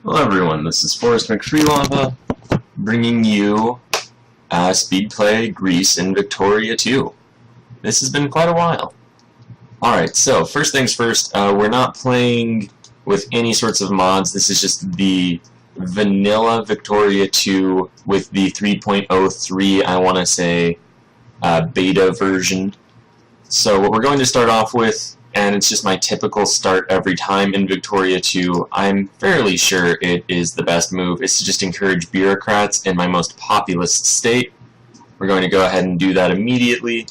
Hello everyone, this is Forrest McFreelava, bringing you Speedplay Greece in Victoria 2. This has been quite a while. Alright, so first things first, we're not playing with any sorts of mods. This is just the vanilla Victoria 2 with the 3.03, I want to say, beta version. So what we're going to start off with, and it's just my typical start every time in Victoria 2, I'm fairly sure it is the best move, is to just encourage bureaucrats in my most populous state. We're going to go ahead and do that immediately.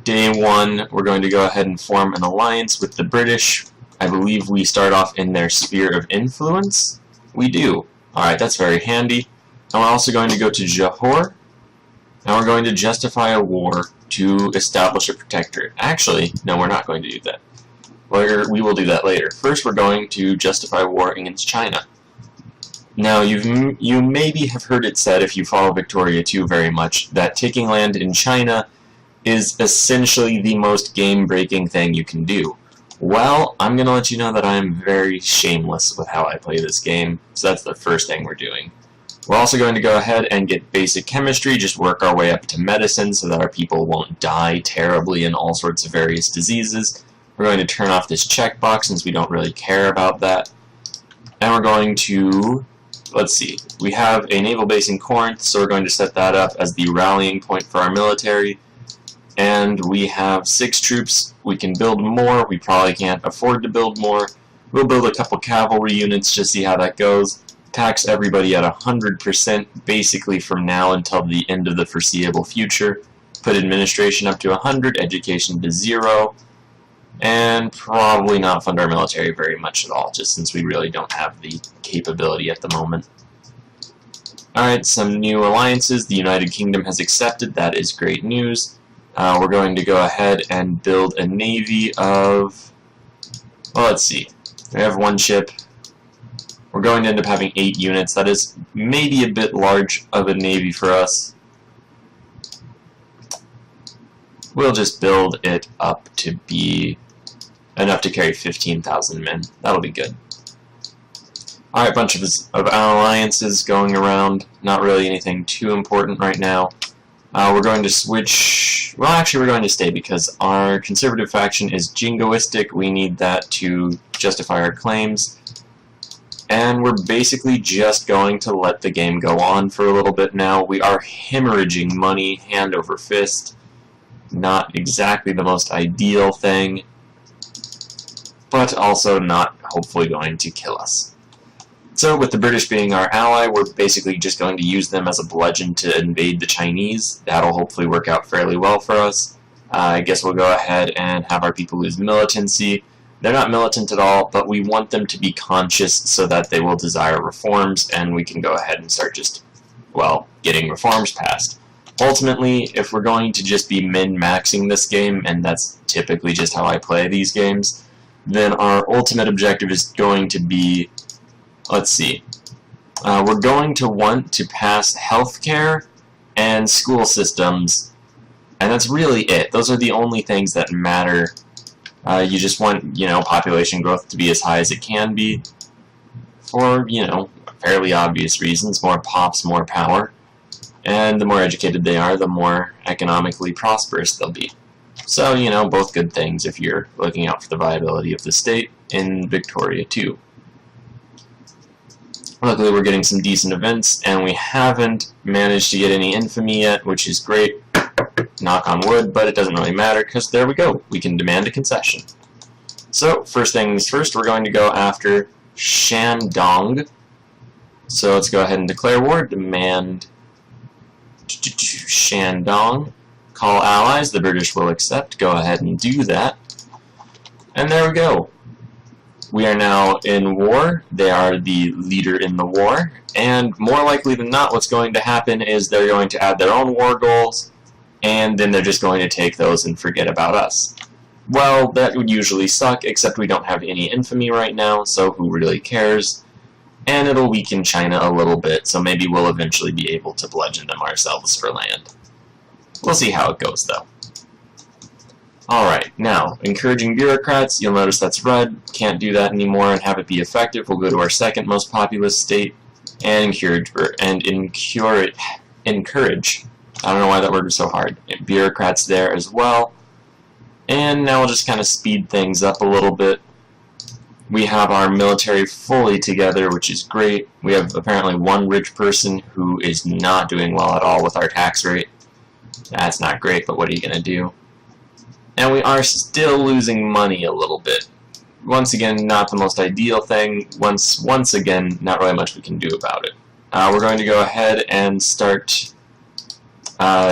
Day 1, we're going to go ahead and form an alliance with the British. I believe we start off in their sphere of influence. We do. Alright, that's very handy. And we're also going to go to Johor, and we're going to justify a war to establish a protectorate. Actually, no, we're not going to do that. We will do that later. First, we're going to justify war against China. Now, you maybe have heard it said, if you follow Victoria 2 very much, that taking land in China is essentially the most game-breaking thing you can do. Well, I'm going to let you know that I'm very shameless with how I play this game, so that's the first thing we're doing. We're also going to go ahead and get basic chemistry, just work our way up to medicine so that our people won't die terribly in all sorts of various diseases. We're going to turn off this checkbox since we don't really care about that. And we're going to, let's see, we have a naval base in Corinth, so we're going to set that up as the rallying point for our military. And we have 6 troops. We can build more. We probably can't afford to build more. We'll build a couple cavalry units to see how that goes. Tax everybody at 100% basically from now until the end of the foreseeable future. Put administration up to 100, education to 0, and probably not fund our military very much at all, just since we really don't have the capability at the moment. Alright, some new alliances. The United Kingdom has accepted. That is great news. We're going to go ahead and build a navy of, well, let's see. We have 1 ship. We're going to end up having 8 units. That is maybe a bit large of a navy for us. We'll just build it up to be enough to carry 15,000 men. That'll be good. Alright, bunch of alliances going around. Not really anything too important right now. We're going to switch. Well, actually, we're going to stay because our conservative faction is jingoistic. We need that to justify our claims. And we're basically just going to let the game go on for a little bit now. We are hemorrhaging money hand over fist. Not exactly the most ideal thing, but also not hopefully going to kill us. So with the British being our ally, we're basically just going to use them as a bludgeon to invade the Chinese. That'll hopefully work out fairly well for us. I guess we'll go ahead and have our people lose militancy. They're not militant at all, but we want them to be conscious so that they will desire reforms, and we can go ahead and start just, well, getting reforms passed. Ultimately, if we're going to just be min-maxing this game, and that's typically just how I play these games, then our ultimate objective is going to be, let's see, we're going to want to pass healthcare and school systems, and that's really it. Those are the only things that matter. You just want, population growth to be as high as it can be for, fairly obvious reasons. More pops, more power. And the more educated they are, the more economically prosperous they'll be. So, both good things if you're looking out for the viability of the state in Victoria 2. Luckily, we're getting some decent events, and we haven't managed to get any infamy yet, which is great. Knock on wood, but it doesn't really matter because there we go. We can demand a concession. So, first things first, we're going to go after Shandong. So let's go ahead and declare war. Demand Shandong. Call allies. The British will accept. Go ahead and do that. And there we go. We are now in war. They are the leader in the war. And more likely than not, what's going to happen is they're going to add their own war goals, and then they're just going to take those and forget about us. Well, that would usually suck, except we don't have any infamy right now, so who really cares? And it'll weaken China a little bit, so maybe we'll eventually be able to bludgeon them ourselves for land. We'll see how it goes, though. Alright, now, encouraging bureaucrats, you'll notice that's red. Can't do that anymore and have it be effective. We'll go to our second most populous state and encourage. I don't know why that word was so hard. Bureaucrats there as well. And now we'll just kind of speed things up a little bit. We have our military fully together, which is great. We have apparently one rich person who is not doing well at all with our tax rate. That's not great, but what are you going to do? And we are still losing money a little bit. Once again, not the most ideal thing. Once again, not really much we can do about it. We're going to go ahead and start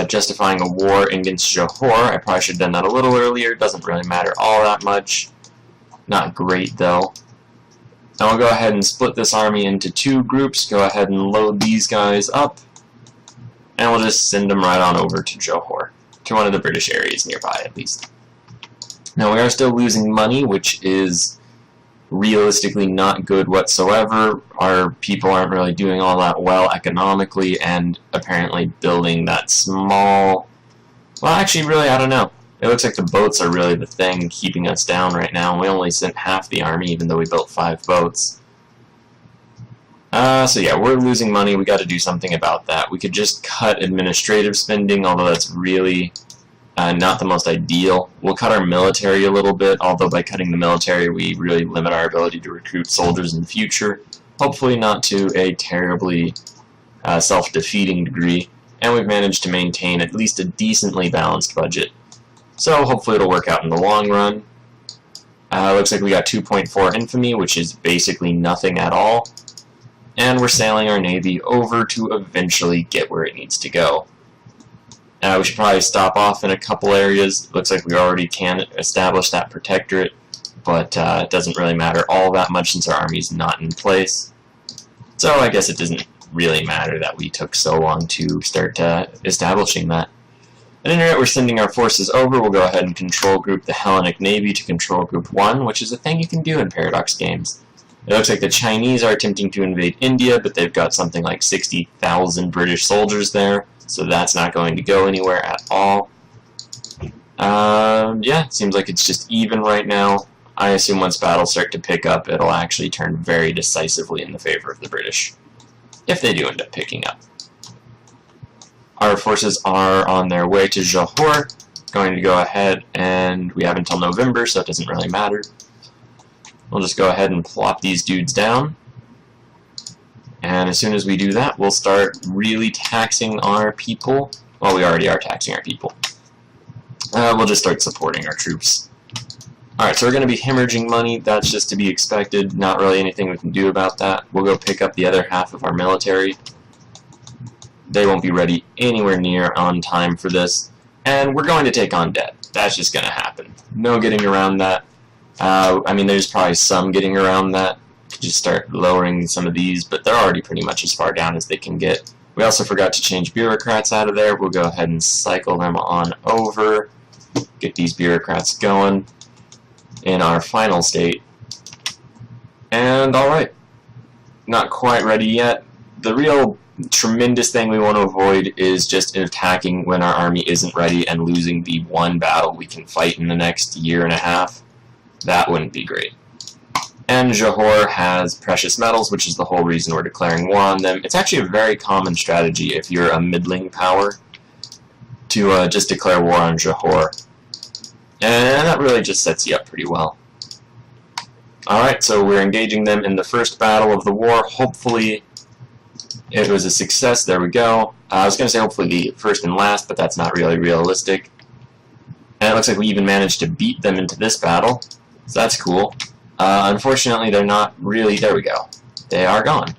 justifying a war against Johor. I probably should have done that a little earlier. Doesn't really matter all that much. Not great, though. Now we'll go ahead and split this army into two groups. Go ahead and load these guys up. And we'll just send them right on over to Johor. To one of the British areas nearby, at least. Now we are still losing money, which is realistically not good whatsoever. Our people aren't really doing all that well economically, and apparently building that small... Well, actually, really, I don't know. It looks like the boats are really the thing keeping us down right now. We only sent half the army, even though we built 5 boats. So yeah, we're losing money. We got to do something about that. We could just cut administrative spending, although that's really not the most ideal. We'll cut our military a little bit, although by cutting the military we really limit our ability to recruit soldiers in the future. Hopefully not to a terribly self-defeating degree. And we've managed to maintain at least a decently balanced budget. So hopefully it'll work out in the long run. Looks like we got 2.4 infamy, which is basically nothing at all. And we're sailing our navy over to eventually get where it needs to go. We should probably stop off in a couple areas. Looks like we already can establish that protectorate, but it doesn't really matter all that much since our army's not in place. So I guess it doesn't really matter that we took so long to start establishing that. At any rate, we're sending our forces over. We'll go ahead and control group the Hellenic Navy to control group 1, which is a thing you can do in Paradox games. It looks like the Chinese are attempting to invade India, but they've got something like 60,000 British soldiers there, so that's not going to go anywhere at all. Yeah, it seems like it's just even right now. I assume once battles start to pick up, it'll actually turn very decisively in the favor of the British, if they do end up picking up. Our forces are on their way to Johor. Going to go ahead, and we have until November, so it doesn't really matter. We'll just go ahead and plop these dudes down. And as soon as we do that, we'll start really taxing our people. Well, we already are taxing our people. We'll just start supporting our troops. Alright, so we're going to be hemorrhaging money. That's just to be expected. Not really anything we can do about that. We'll go pick up the other half of our military. They won't be ready anywhere near on time for this. And we're going to take on debt. That's just going to happen. No getting around that. I mean, there's probably some getting around that. Could just start lowering some of these, but they're already pretty much as far down as they can get. We also forgot to change bureaucrats out of there. We'll go ahead and cycle them on over. Get these bureaucrats going in our final state. And alright. Not quite ready yet. The real tremendous thing we want to avoid is just attacking when our army isn't ready and losing the one battle we can fight in the next year and a half. That wouldn't be great. And Johor has precious metals, which is the whole reason we're declaring war on them. It's actually a very common strategy if you're a middling power to just declare war on Johor. And that really just sets you up pretty well. Alright, so we're engaging them in the first battle of the war. Hopefully it was a success. There we go. I was going to say hopefully the first and last, but that's not really realistic. And it looks like we even managed to beat them into this battle. So that's cool. Unfortunately, they're not really... There we go. They are gone.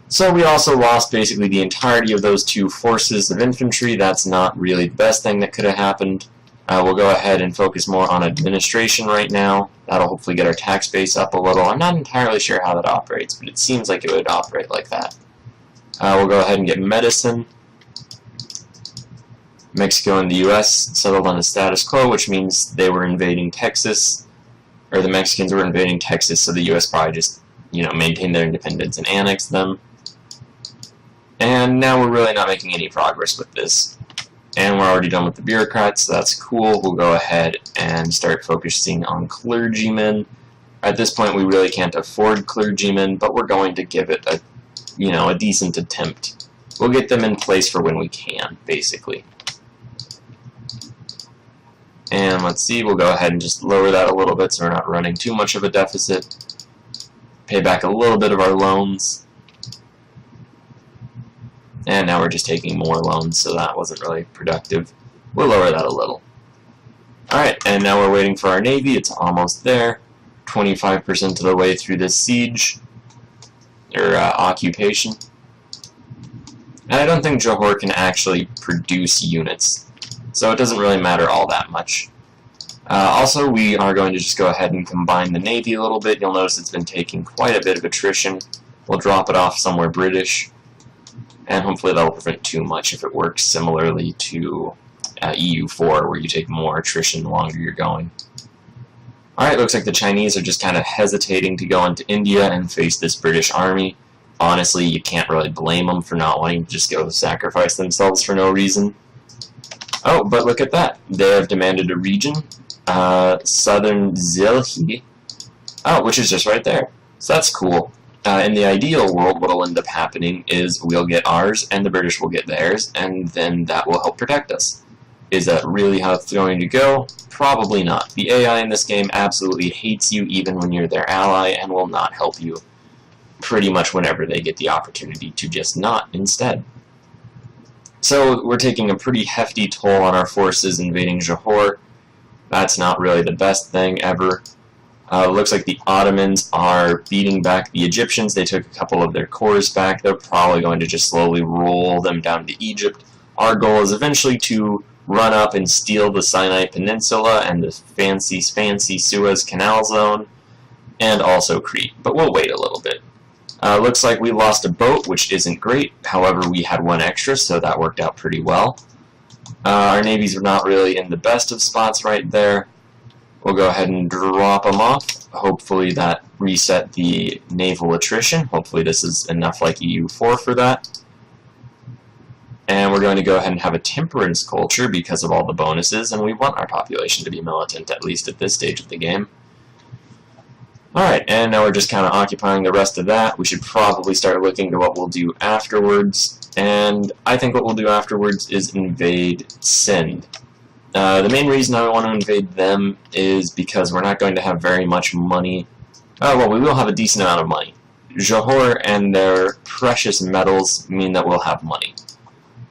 So we also lost basically the entirety of those two forces of infantry. That's not really the best thing that could have happened. We'll go ahead and focus more on administration right now. That'll hopefully get our tax base up a little. I'm not entirely sure how that operates, but it seems like it would operate like that. We'll go ahead and get medicine. Mexico and the U.S. settled on a status quo, which means they were invading Texas, or the Mexicans were invading Texas, so the U.S. probably just, maintained their independence and annexed them. And now we're really not making any progress with this. And we're already done with the bureaucrats, so that's cool. We'll go ahead and start focusing on clergymen. At this point, we really can't afford clergymen, but we're going to give it a, a decent attempt. We'll get them in place for when we can, basically. And let's see, we'll go ahead and just lower that a little bit so we're not running too much of a deficit. Pay back a little bit of our loans. And now we're just taking more loans, so that wasn't really productive. We'll lower that a little. Alright, and now we're waiting for our navy. It's almost there. 25% of the way through this siege, or occupation. And I don't think Johor can actually produce units, so it doesn't really matter all that much. Also, we are going to just go ahead and combine the navy a little bit. You'll notice it's been taking quite a bit of attrition. We'll drop it off somewhere British, and hopefully that'll prevent too much if it works similarly to EU4, where you take more attrition the longer you're going. Alright, looks like the Chinese are just kind of hesitating to go into India and face this British army. Honestly, you can't really blame them for not wanting to just go sacrifice themselves for no reason. Oh, but look at that. They have demanded a region, Southern Zilhi, which is just right there. So that's cool. In the ideal world, what will end up happening is we'll get ours, and the British will get theirs, and then that will help protect us. Is that really how it's going to go? Probably not. The AI in this game absolutely hates you even when you're their ally and will not help you pretty much whenever they get the opportunity to just not instead. So we're taking a pretty hefty toll on our forces invading Johor. That's not really the best thing ever. Looks like the Ottomans are beating back the Egyptians. They took a couple of their cores back. They're probably going to just slowly roll them down to Egypt. Our goal is eventually to run up and steal the Sinai Peninsula and the fancy Suez Canal Zone, and also Crete. But we'll wait a little bit. Looks like we lost a boat, which isn't great. However, we had one extra, so that worked out pretty well. Our navies are not really in the best of spots right there. We'll go ahead and drop them off. Hopefully that reset the naval attrition. Hopefully this is enough like EU4 for that. And we're going to go ahead and have a temperance culture because of all the bonuses, and we want our population to be militant, at least at this stage of the game. Alright, and now we're just kind of occupying the rest of that. We should probably start looking to what we'll do afterwards, and I think what we'll do afterwards is invade Sindh. The main reason I want to invade them is because we're not going to have very much money. Oh, well, we will have a decent amount of money. Johor and their precious metals mean that we'll have money.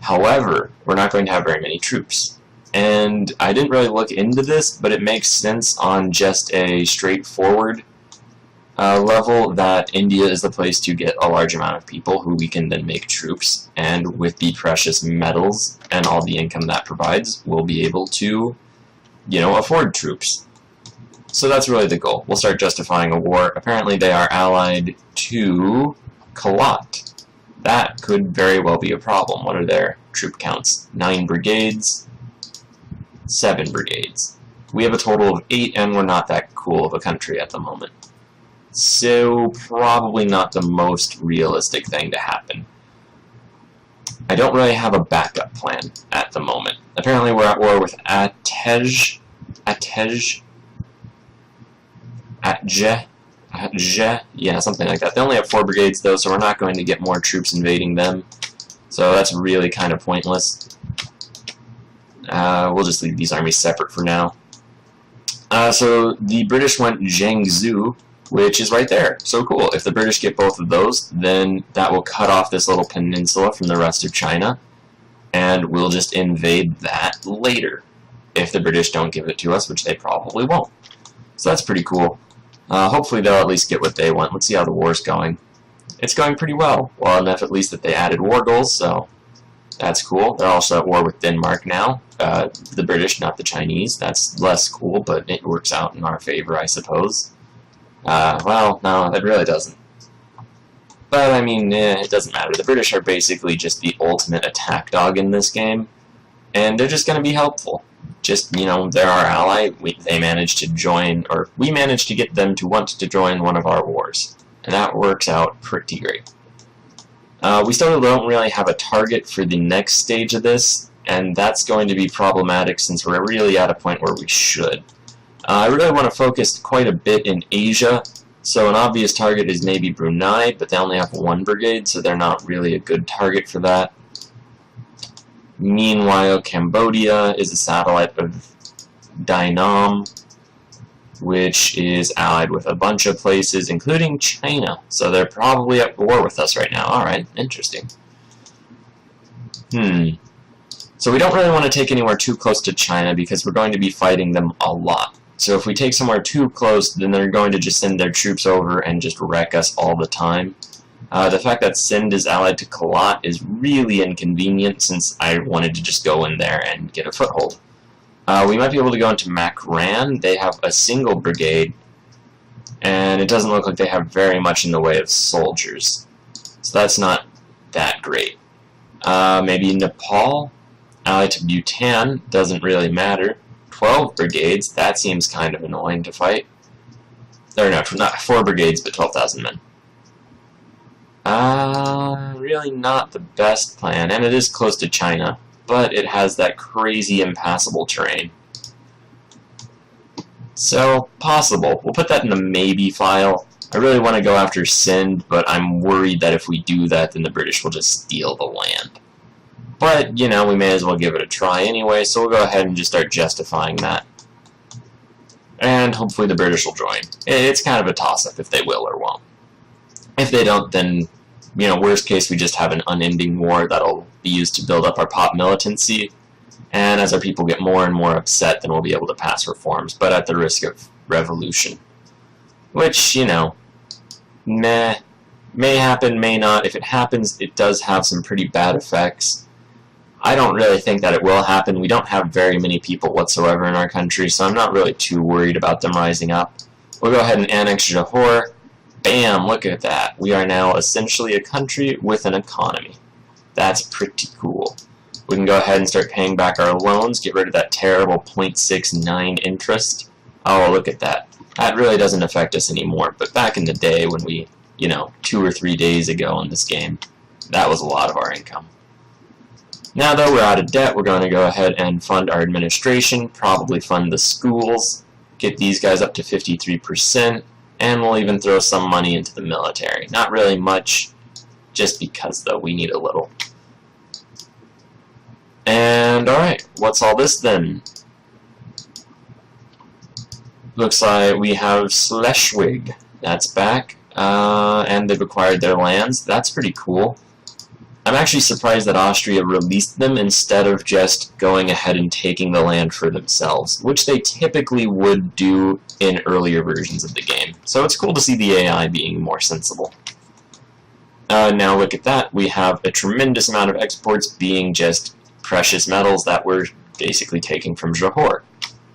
However, we're not going to have very many troops. And I didn't really look into this, but it makes sense on just a straightforward level that India is the place to get a large amount of people who we can then make troops. And with the precious metals and all the income that provides, we'll be able to, afford troops. So that's really the goal. We'll start justifying a war. Apparently they are allied to Kalat. That could very well be a problem. What are their troop counts? 9 brigades, 7 brigades. We have a total of 8, and we're not that cool of a country at the moment. So, probably not the most realistic thing to happen. I don't really have a backup plan at the moment. Apparently we're at war with Atej, yeah, something like that. They only have 4 brigades, though, so we're not going to get more troops invading them. So that's really kind of pointless. We'll just leave these armies separate for now. So the British went Jiangsu, which is right there. So cool. If the British get both of those, then that will cut off this little peninsula from the rest of China, and we'll just invade that later, if the British don't give it to us, which they probably won't. So that's pretty cool. Hopefully they'll at least get what they want. Let's see how the war's going. It's going pretty well. Well enough at least that they added war goals, so that's cool. They're also at war with Denmark now. The British, not the Chinese. That's less cool, but it works out in our favor, I suppose. Well, no, it really doesn't. But, I mean, it doesn't matter. The British are basically just the ultimate attack dog in this game, and they're just going to be helpful. Just, they're our ally. They managed to join, or we managed to get them to want to join one of our wars. And that works out pretty great. We still don't really have a target for the next stage of this, and that's going to be problematic since we're really at a point where we should. I really want to focus quite a bit in Asia, so an obvious target is maybe Brunei, but they only have 1 brigade, so they're not really a good target for that. Meanwhile, Cambodia is a satellite of Dynam, which is allied with a bunch of places, including China, so they're probably at war with us right now. Alright, interesting. So we don't really want to take anywhere too close to China because we're going to be fighting them a lot. So if we take somewhere too close, then they're going to just send their troops over and just wreck us all the time. The fact that Sind is allied to Kalat is really inconvenient since I wanted to just go in there and get a foothold. We might be able to go into Makran. They have a single brigade, and it doesn't look like they have very much in the way of soldiers. So that's not that great. Maybe Nepal, allied to Bhutan, doesn't really matter. 12 brigades, that seems kind of annoying to fight. Or no, not 4 brigades, but 12,000 men. Really not the best plan, and it is close to China, but it has that crazy impassable terrain. So, possible. We'll put that in the maybe file. I really want to go after Sind, but I'm worried that if we do that, then the British will just steal the land. But, you know, we may as well give it a try anyway, so we'll go ahead and just start justifying that. And hopefully the British will join. It's kind of a toss-up if they will or won't. If they don't, then, you know, worst case, we just have an unending war that'll be used to build up our pop militancy. And as our people get more and more upset, then we'll be able to pass reforms, but at the risk of revolution. Which, you know, may happen, may not. If it happens, it does have some pretty bad effects. I don't really think that it will happen. We don't have very many people whatsoever in our country, so I'm not really too worried about them rising up. We'll go ahead and annex Johor. Bam, look at that. We are now essentially a country with an economy. That's pretty cool. We can go ahead and start paying back our loans, get rid of that terrible 0.69 interest. Oh, look at that. That really doesn't affect us anymore, but back in the day when we, you know, 2 or 3 days ago in this game, that was a lot of our income. Now that we're out of debt, we're going to go ahead and fund our administration, probably fund the schools, get these guys up to 53%, and we'll even throw some money into the military. Not really much, just because, though, we need a little. And, alright, what's all this then? Looks like we have Schleswig. That's back, and they've acquired their lands. That's pretty cool. I'm actually surprised that Austria released them instead of just going ahead and taking the land for themselves, which they typically would do in earlier versions of the game. So it's cool to see the AI being more sensible. Now look at that. We have a tremendous amount of exports being just precious metals that we're basically taking from Johor.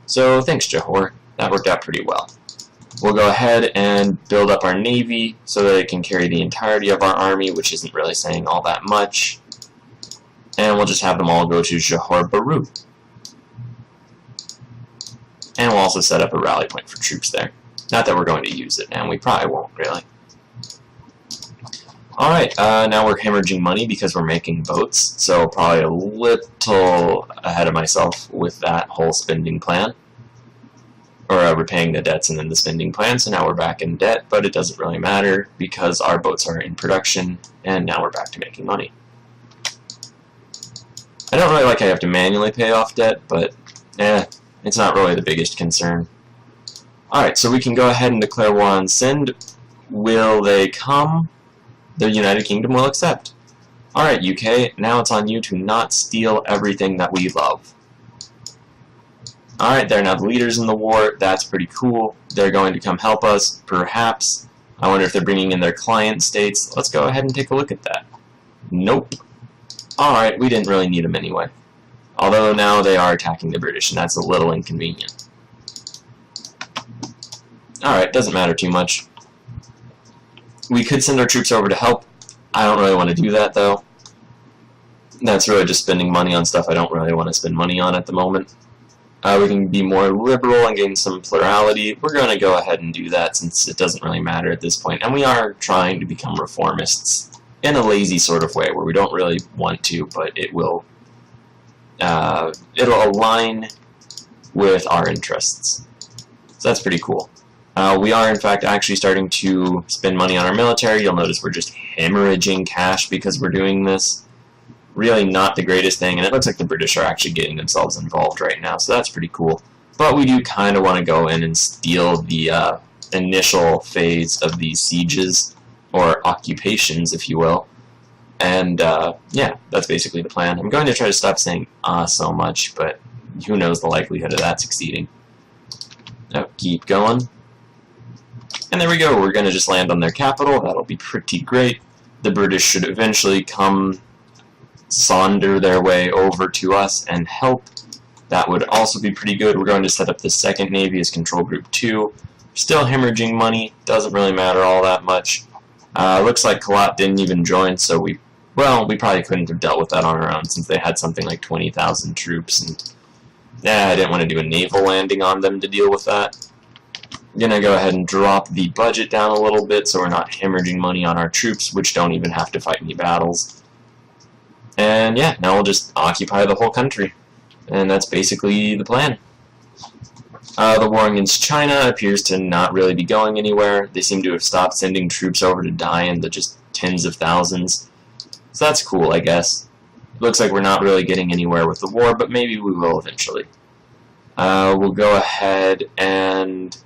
So thanks, Johor. That worked out pretty well. We'll go ahead and build up our navy so that it can carry the entirety of our army, which isn't really saying all that much. And we'll just have them all go to Johor Bahru. And we'll also set up a rally point for troops there. Not that we're going to use it, and we probably won't, really. Alright, now we're hemorrhaging money because we're making boats, so probably a little ahead of myself with that whole spending plan. Or repaying the debts and then the spending plan, so now we're back in debt, but it doesn't really matter because our boats are in production, and now we're back to making money. I don't really like how I have to manually pay off debt, but it's not really the biggest concern. Alright, so we can go ahead and declare war on Sind. Will they come? The United Kingdom will accept. Alright, UK, now it's on you to not steal everything that we love. Alright, they're now the leaders in the war. That's pretty cool. They're going to come help us, perhaps. I wonder if they're bringing in their client states. Let's go ahead and take a look at that. Nope. Alright, we didn't really need them anyway. Although now they are attacking the British, and that's a little inconvenient. Alright, doesn't matter too much. We could send our troops over to help. I don't really want to do that, though. That's really just spending money on stuff I don't really want to spend money on at the moment. We can be more liberal and gain some plurality. We're going to go ahead and do that since it doesn't really matter at this point. And we are trying to become reformists in a lazy sort of way where we don't really want to, but it will it'll align with our interests. So that's pretty cool. We are, in fact, actually starting to spend money on our military. You'll notice we're just hemorrhaging cash because we're doing this. Really not the greatest thing, and it looks like the British are actually getting themselves involved right now, so that's pretty cool. But we do kind of want to go in and steal the initial phase of these sieges, or occupations, if you will. And, yeah, that's basically the plan. I'm going to try to stop saying so much, but who knows the likelihood of that succeeding. Now, keep going. And there we go, we're going to just land on their capital. That'll be pretty great. The British should eventually come saunder their way over to us and help. That would also be pretty good. We're going to set up the second navy as control group 2. Still hemorrhaging money, doesn't really matter all that much. Looks like Kalat didn't even join, so we probably couldn't have dealt with that on our own since they had something like 20,000 troops, and I didn't want to do a naval landing on them to deal with that. I'm going to go ahead and drop the budget down a little bit so we're not hemorrhaging money on our troops, which don't even have to fight any battles. And yeah, now we'll just occupy the whole country. And that's basically the plan. The war against China appears to not really be going anywhere. They seem to have stopped sending troops over to die in the just tens of thousands. So that's cool, I guess. Looks like we're not really getting anywhere with the war, but maybe we will eventually. We'll go ahead and...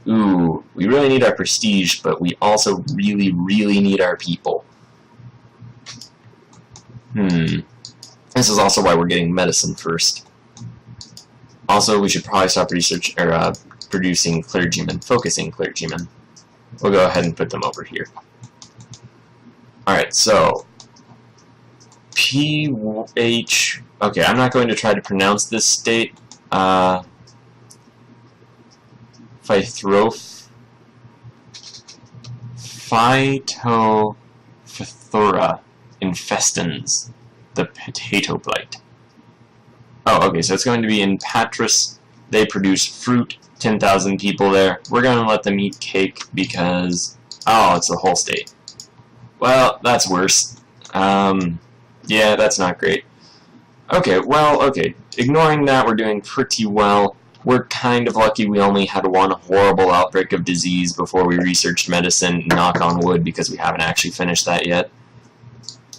Ooh, we really need our prestige, but we also really, really need our people. This is also why we're getting medicine first. Also, we should probably stop producing clergymen, focusing clergymen. We'll go ahead and put them over here. Alright, so... PH... Okay, I'm not going to try to pronounce this state. Phytophthora infestans, the potato blight. Oh, okay, so it's going to be in Patras. They produce fruit, 10,000 people there. We're going to let them eat cake because... Oh, it's the whole state. Well, that's worse. Yeah, that's not great. Okay, well, okay. Ignoring that, we're doing pretty well. We're kind of lucky we only had one horrible outbreak of disease before we researched medicine, knock on wood, because we haven't actually finished that yet.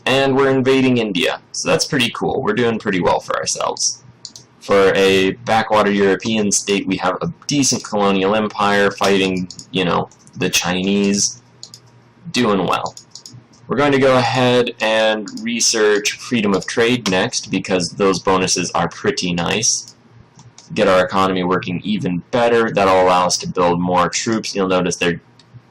And we're invading India, so that's pretty cool. We're doing pretty well for ourselves. For a backwater European state, we have a decent colonial empire fighting, you know, the Chinese. Doing well. We're going to go ahead and research freedom of trade next, because those bonuses are pretty nice. Get our economy working even better. That'll allow us to build more troops. You'll notice they're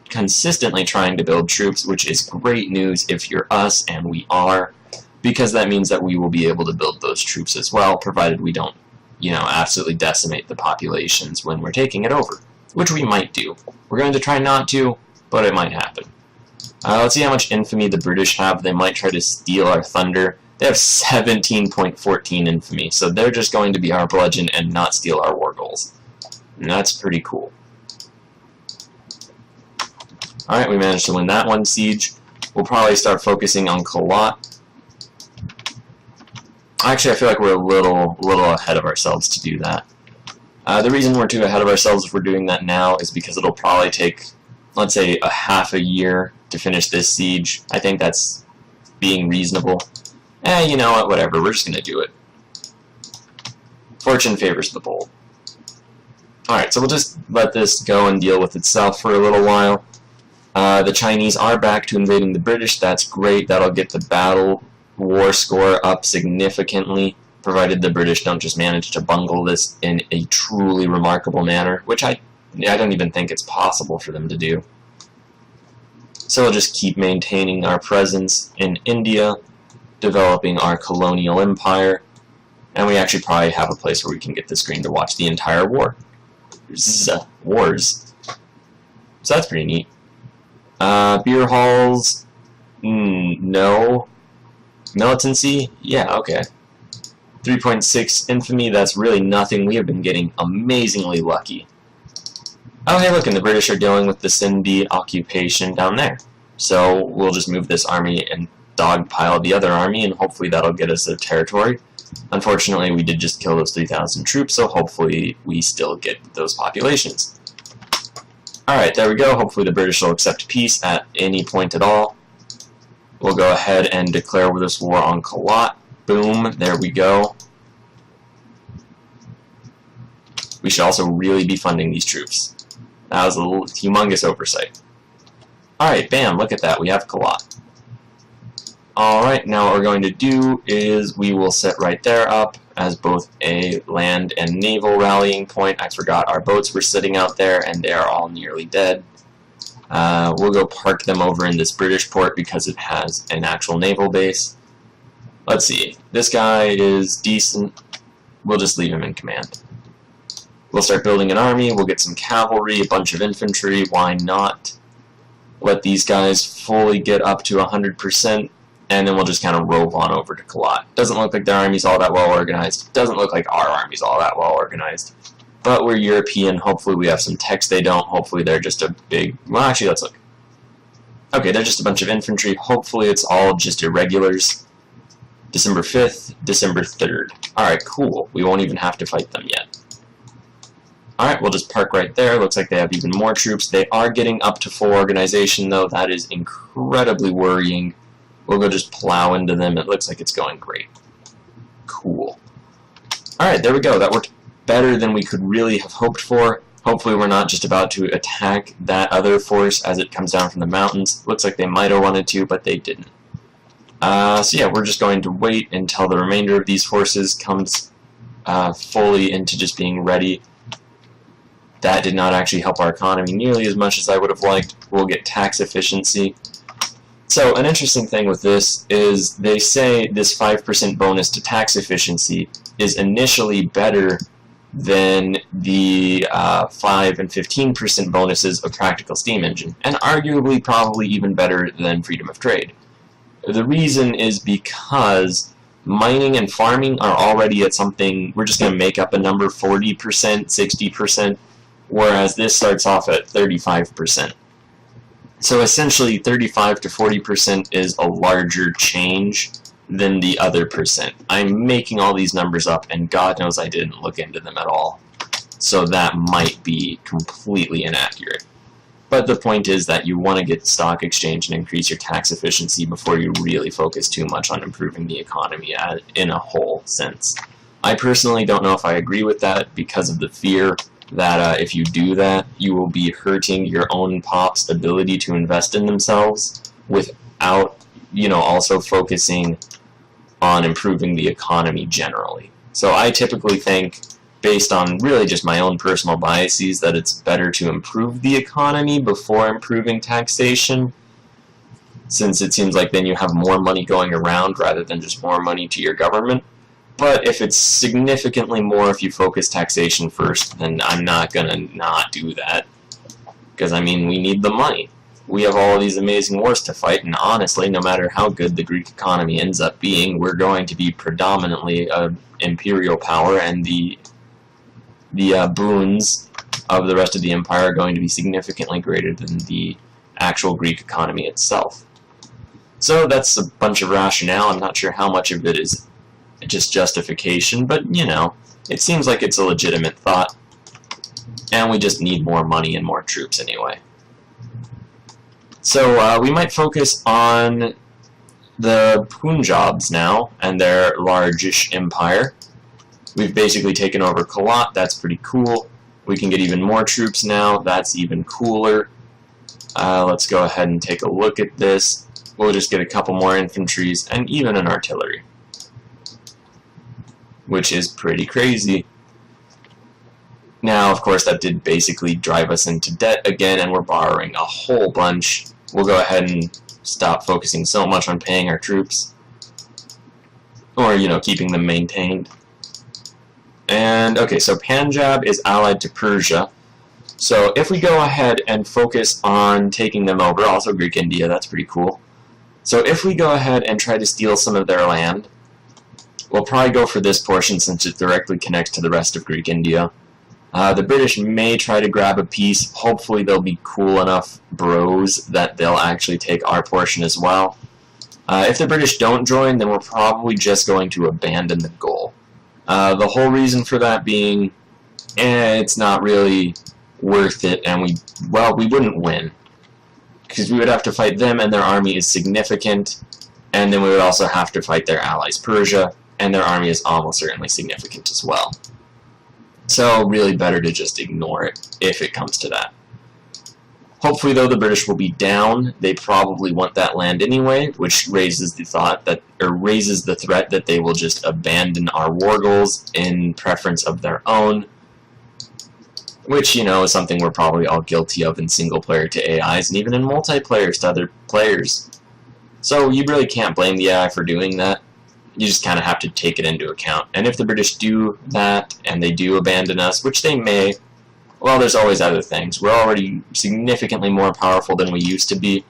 consistently trying to build troops, which is great news if you're us, and we are, because that means that we will be able to build those troops as well, provided we don't, you know, absolutely decimate the populations when we're taking it over, which we might do. We're going to try not to, but it might happen. Let's see how much infamy the British have. They might try to steal our thunder. They have 17.14 infamy, so they're just going to be our bludgeon and not steal our war goals. And that's pretty cool. Alright, we managed to win that one siege. We'll probably start focusing on Kalat. Actually, I feel like we're a little ahead of ourselves to do that. The reason we're too ahead of ourselves if we're doing that now is because it'll probably take, let's say, a half a year to finish this siege. I think that's being reasonable. You know what, whatever, we're just going to do it. Fortune favors the bold. Alright, so we'll just let this go and deal with itself for a little while. The Chinese are back to invading the British. That's great. That'll get the battle war score up significantly, provided the British don't just manage to bungle this in a truly remarkable manner, which I don't even think it's possible for them to do. So we'll just keep maintaining our presence in India, developing our colonial empire, and we actually probably have a place where we can get the screen to watch the entire war. Wars. So that's pretty neat. Beer halls, no. Militancy, yeah, okay. 3.6 infamy, that's really nothing. We have been getting amazingly lucky. Oh, hey, look, and the British are dealing with the Sindhi occupation down there. So we'll just move this army and dogpile the other army, and hopefully that'll get us a territory. Unfortunately, we did just kill those 3,000 troops, so hopefully we still get those populations. Alright, there we go. Hopefully the British will accept peace at any point at all. We'll go ahead and declare this war on Kalat. Boom, there we go. We should also really be funding these troops. That was a humongous oversight. Alright, bam, look at that. We have Kalat. Alright, now what we're going to do is we will set right there up as both a land and naval rallying point. I forgot our boats were sitting out there and they are all nearly dead. We'll go park them over in this British port because it has an actual naval base. Let's see, this guy is decent. We'll just leave him in command. We'll start building an army, we'll get some cavalry, a bunch of infantry, why not? Let these guys fully get up to 100%, and then we'll just kind of rove on over to Kalat. Doesn't look like their army's all that well organized. Doesn't look like our army's all that well organized. But we're European, hopefully we have some techs they don't, hopefully they're just a big... Well, actually, let's look. Okay, they're just a bunch of infantry, hopefully it's all just irregulars. December 5th, December 3rd. Alright, cool. We won't even have to fight them yet. Alright, we'll just park right there. Looks like they have even more troops. They are getting up to full organization, though. That is incredibly worrying. We'll go just plow into them. It looks like it's going great. Cool. Alright, there we go. That worked better than we could really have hoped for. Hopefully we're not just about to attack that other force as it comes down from the mountains. Looks like they might have wanted to, but they didn't. So yeah, we're just going to wait until the remainder of these forces comes fully into just being ready. That did not actually help our economy nearly as much as I would have liked. We'll get tax efficiency. So an interesting thing with this is they say this 5% bonus to tax efficiency is initially better than the 5 and 15% bonuses of practical steam engine, and arguably probably even better than freedom of trade. The reason is because mining and farming are already at something, we're just going to make up a number, 40%, 60%, whereas this starts off at 35%. So essentially 35 to 40% is a larger change than the other percent. I'm making all these numbers up, and God knows I didn't look into them at all. So that might be completely inaccurate. But the point is that you want to get stock exchange and increase your tax efficiency before you really focus too much on improving the economy in a whole sense. I personally don't know if I agree with that because of the fear that if you do that, you will be hurting your own pop's ability to invest in themselves without, also focusing on improving the economy generally. So I typically think, based on really just my own personal biases, that it's better to improve the economy before improving taxation, since it seems like then you have more money going around rather than just more money to your government. But if it's significantly more if you focus taxation first, then I'm not going to not do that. Because, I mean, we need the money. We have all of these amazing wars to fight, and honestly, no matter how good the Greek economy ends up being, we're going to be predominantly an imperial power, and the boons of the rest of the empire are going to be significantly greater than the actual Greek economy itself. So that's a bunch of rationale. I'm not sure how much of it is just justification, but it seems like it's a legitimate thought, and we just need more money and more troops anyway. So we might focus on the Punjabs now and their largish empire. We've basically taken over Kalat. That's pretty cool. We can get even more troops now. That's even cooler. Let's go ahead and take a look at this. We'll just get a couple more infantries and even an artillery, which is pretty crazy. Now, of course, that did basically drive us into debt again, and we're borrowing a whole bunch. We'll go ahead and stop focusing so much on paying our troops, or, keeping them maintained. And, okay, so Punjab is allied to Persia. So if we go ahead and focus on taking them over, also Greek India, that's pretty cool. So if we go ahead and try to steal some of their land, we'll probably go for this portion since it directly connects to the rest of Greek India. The British may try to grab a piece. Hopefully they'll be cool enough bros that they'll actually take our portion as well. If the British don't join, then we're probably just going to abandon the goal. The whole reason for that being, it's not really worth it, and we wouldn't win. Because we would have to fight them, and their army is significant, and then we would also have to fight their allies Persia, and their army is almost certainly significant as well. So really better to just ignore it if it comes to that. Hopefully, though, the British will be down. They probably want that land anyway, which raises the threat that they will just abandon our war goals in preference of their own, which, you know, is something we're probably all guilty of in single-player to AIs, and even in multiplayer to other players. So you really can't blame the AI for doing that. You just kind of have to take it into account. And if the British do that, and they do abandon us, which they may, well, there's always other things. We're already significantly more powerful than we used to be.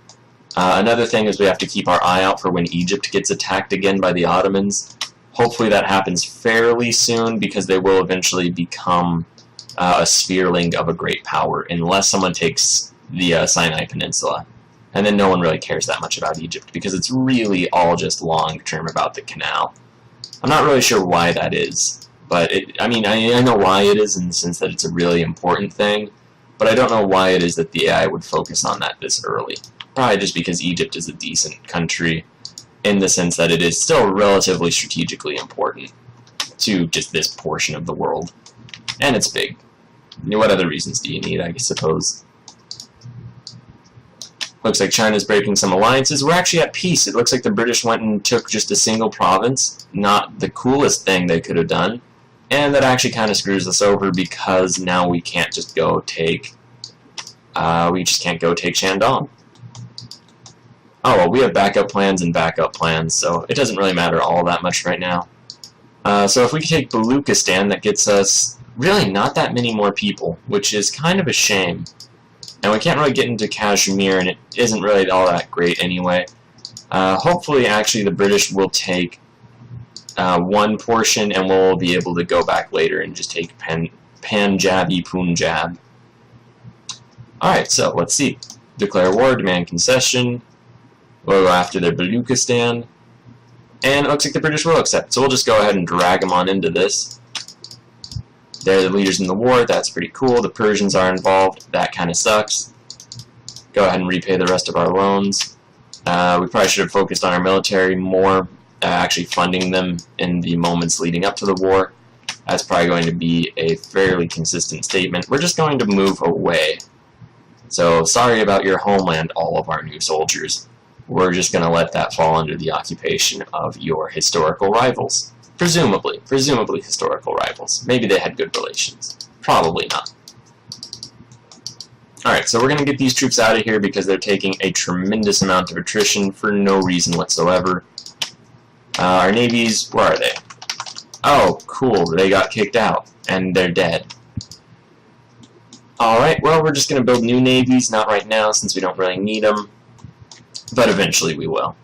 Another thing is we have to keep our eye out for when Egypt gets attacked again by the Ottomans. Hopefully that happens fairly soon, because they will eventually become a sphereling of a great power, unless someone takes the Sinai Peninsula. And then no one really cares that much about Egypt, because it's really all just long-term about the canal. I'm not really sure why that is. But, I know why it is in the sense that it's a really important thing, but I don't know why it is that the AI would focus on that this early. Probably just because Egypt is a decent country, in the sense that it is still relatively strategically important to just this portion of the world. And it's big. What other reasons do you need, I suppose? Looks like China's breaking some alliances. We're actually at peace. It looks like the British went and took just a single province. Not the coolest thing they could have done. And that actually kind of screws us over, because now we can't just go take Shandong. Oh, well, we have backup plans and backup plans, so it doesn't really matter all that much right now. So if we could take Baluchistan, that gets us really not that many more people, which is kind of a shame. And we can't really get into Kashmir, and it isn't really all that great anyway. Hopefully, actually, the British will take one portion, and we'll be able to go back later and just take Punjab. Alright, so let's see. Declare war, demand concession. We'll go after their Baluchistan. And it looks like the British will accept, so we'll just go ahead and drag them on into this. They're the leaders in the war, that's pretty cool. The Persians are involved, that kind of sucks. Go ahead and repay the rest of our loans. We probably should have focused on our military more, actually funding them in the moments leading up to the war. That's probably going to be a fairly consistent statement. We're just going to move away. So, sorry about your homeland, all of our new soldiers. We're just going to let that fall under the occupation of your historical rivals. Presumably historical rivals. Maybe they had good relations. Probably not. Alright, so we're going to get these troops out of here because they're taking a tremendous amount of attrition for no reason whatsoever. Our navies, where are they? Oh, cool, they got kicked out, and they're dead. Alright, well, we're just going to build new navies, not right now since we don't really need them, but eventually we will.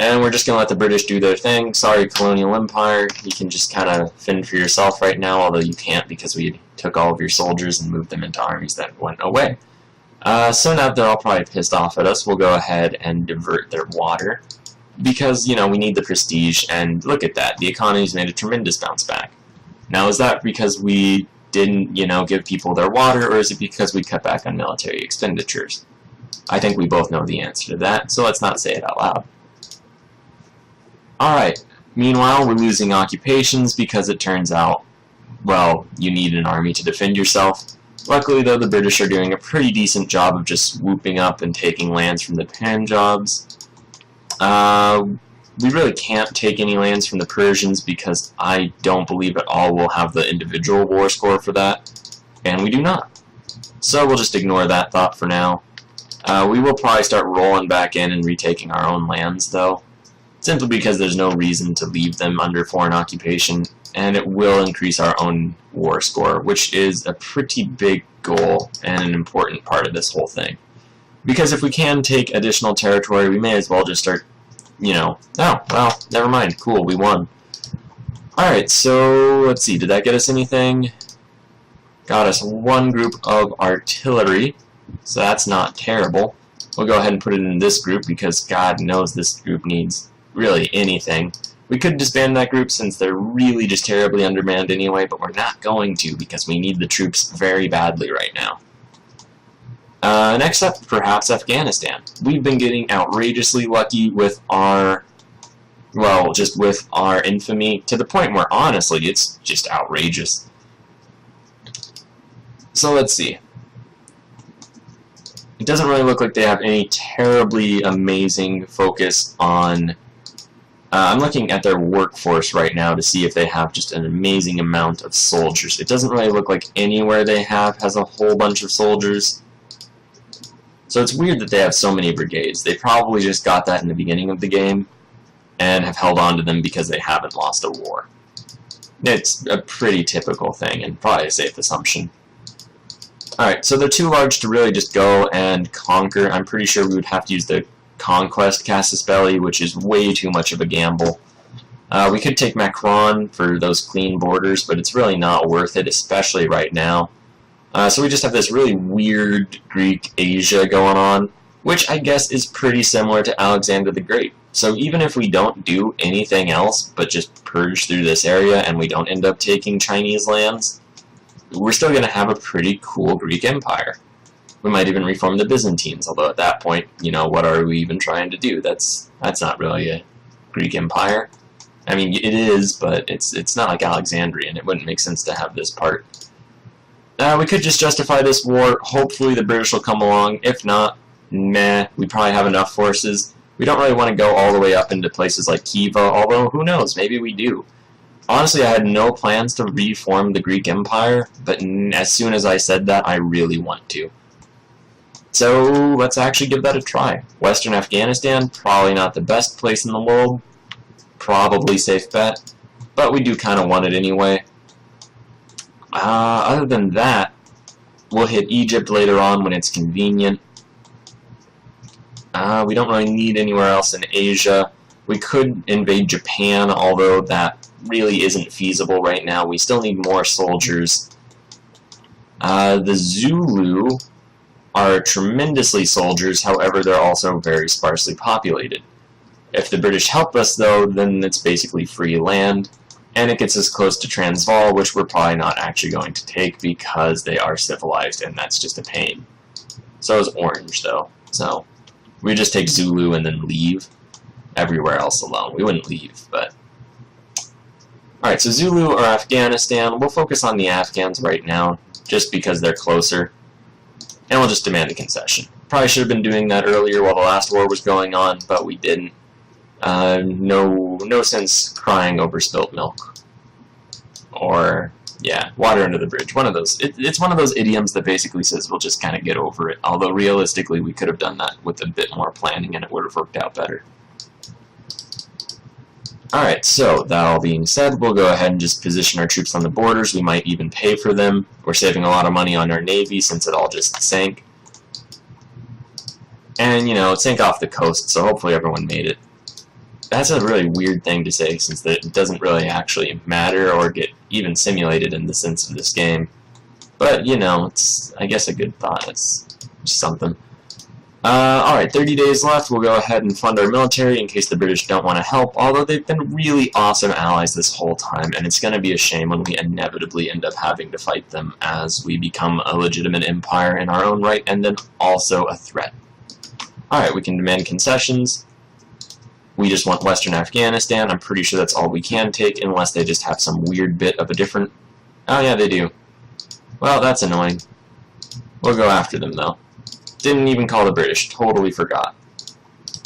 And we're just going to let the British do their thing. Sorry, Colonial Empire, you can just kind of fend for yourself right now, although you can't because we took all of your soldiers and moved them into armies that went away. So now that they're all probably pissed off at us, we'll go ahead and divert their water. Because, you know, we need the prestige, and look at that. The economy's made a tremendous bounce back. Now, is that because we didn't, you know, give people their water, or is it because we cut back on military expenditures? I think we both know the answer to that, so let's not say it out loud. Alright, meanwhile, we're losing occupations because it turns out, well, you need an army to defend yourself. Luckily, though, the British are doing a pretty decent job of just swooping up and taking lands from the Punjabs. We really can't take any lands from the Persians because I don't believe at all we'll have the individual war score for that, and we do not. So we'll just ignore that thought for now. We will probably start rolling back in and retaking our own lands, though, simply because there's no reason to leave them under foreign occupation, and it will increase our own war score, which is a pretty big goal and an important part of this whole thing. Because if we can take additional territory, we may as well just start, you know, oh, well, never mind, cool, we won. Alright, so, let's see, did that get us anything? Got us one group of artillery, so that's not terrible. We'll go ahead and put it in this group, because God knows this group needs really anything. We could disband that group since they're really just terribly undermanned anyway, but we're not going to because we need the troops very badly right now. Next up, perhaps Afghanistan. We've been getting outrageously lucky with our, well, just with our infamy, to the point where, honestly, it's just outrageous. So let's see. It doesn't really look like they have any terribly amazing focus on... I'm looking at their workforce right now to see if they have just an amazing amount of soldiers. It doesn't really look like anywhere they have has a whole bunch of soldiers. So it's weird that they have so many brigades. They probably just got that in the beginning of the game and have held on to them because they haven't lost a war. It's a pretty typical thing and probably a safe assumption. Alright, so they're too large to really just go and conquer. I'm pretty sure we would have to use the Conquest Casus Belli, which is way too much of a gamble. We could take Macron for those clean borders, but it's really not worth it, especially right now. So we just have this really weird Greek Asia going on, which I guess is pretty similar to Alexander the Great. So even if we don't do anything else but just purge through this area and we don't end up taking Chinese lands, we're still going to have a pretty cool Greek Empire. We might even reform the Byzantines, although at that point, you know, what are we even trying to do? That's not really a Greek Empire. I mean, it is, but it's not like Alexandria, and it wouldn't make sense to have this part. We could just justify this war. Hopefully the British will come along. If not, meh, we probably have enough forces. We don't really want to go all the way up into places like Khiva, although who knows, maybe we do. Honestly, I had no plans to reform the Greek Empire, but as soon as I said that, I really want to. So let's actually give that a try. Western Afghanistan, probably not the best place in the world. Probably safe bet, but we do kind of want it anyway. Other than that, we'll hit Egypt later on when it's convenient. We don't really need anywhere else in Asia. We could invade Japan, although that really isn't feasible right now. We still need more soldiers. The Zulu are tremendously soldiers, however they're also very sparsely populated. If the British help us though, then it's basically free land, and it gets us close to Transvaal, which we're probably not actually going to take because they are civilized, and that's just a pain. So is Orange though, so we just take Zulu and then leave everywhere else alone. We wouldn't leave, but... Alright, so Zulu or Afghanistan, we'll focus on the Afghans right now, just because they're closer. And we'll just demand a concession. Probably should have been doing that earlier while the last war was going on, but we didn't. No sense crying over spilt milk. Or, yeah, water under the bridge. One of those. It's one of those idioms that basically says we'll just kind of get over it. Although realistically, we could have done that with a bit more planning and it would have worked out better. Alright, so that all being said, we'll go ahead and just position our troops on the borders. We might even pay for them. We're saving a lot of money on our navy since it all just sank. And, you know, it sank off the coast, so hopefully everyone made it. That's a really weird thing to say since it doesn't really actually matter or get even simulated in the sense of this game. But, you know, it's, I guess, a good thought. It's just something. Alright, 30 days left. We'll go ahead and fund our military in case the British don't want to help, although they've been really awesome allies this whole time, and it's going to be a shame when we inevitably end up having to fight them as we become a legitimate empire in our own right, and then also a threat. Alright, we can demand concessions. We just want Western Afghanistan. I'm pretty sure that's all we can take, unless they just have some weird bit of a different... Oh yeah, they do. Well, that's annoying. We'll go after them, though. Didn't even call the British. Totally forgot.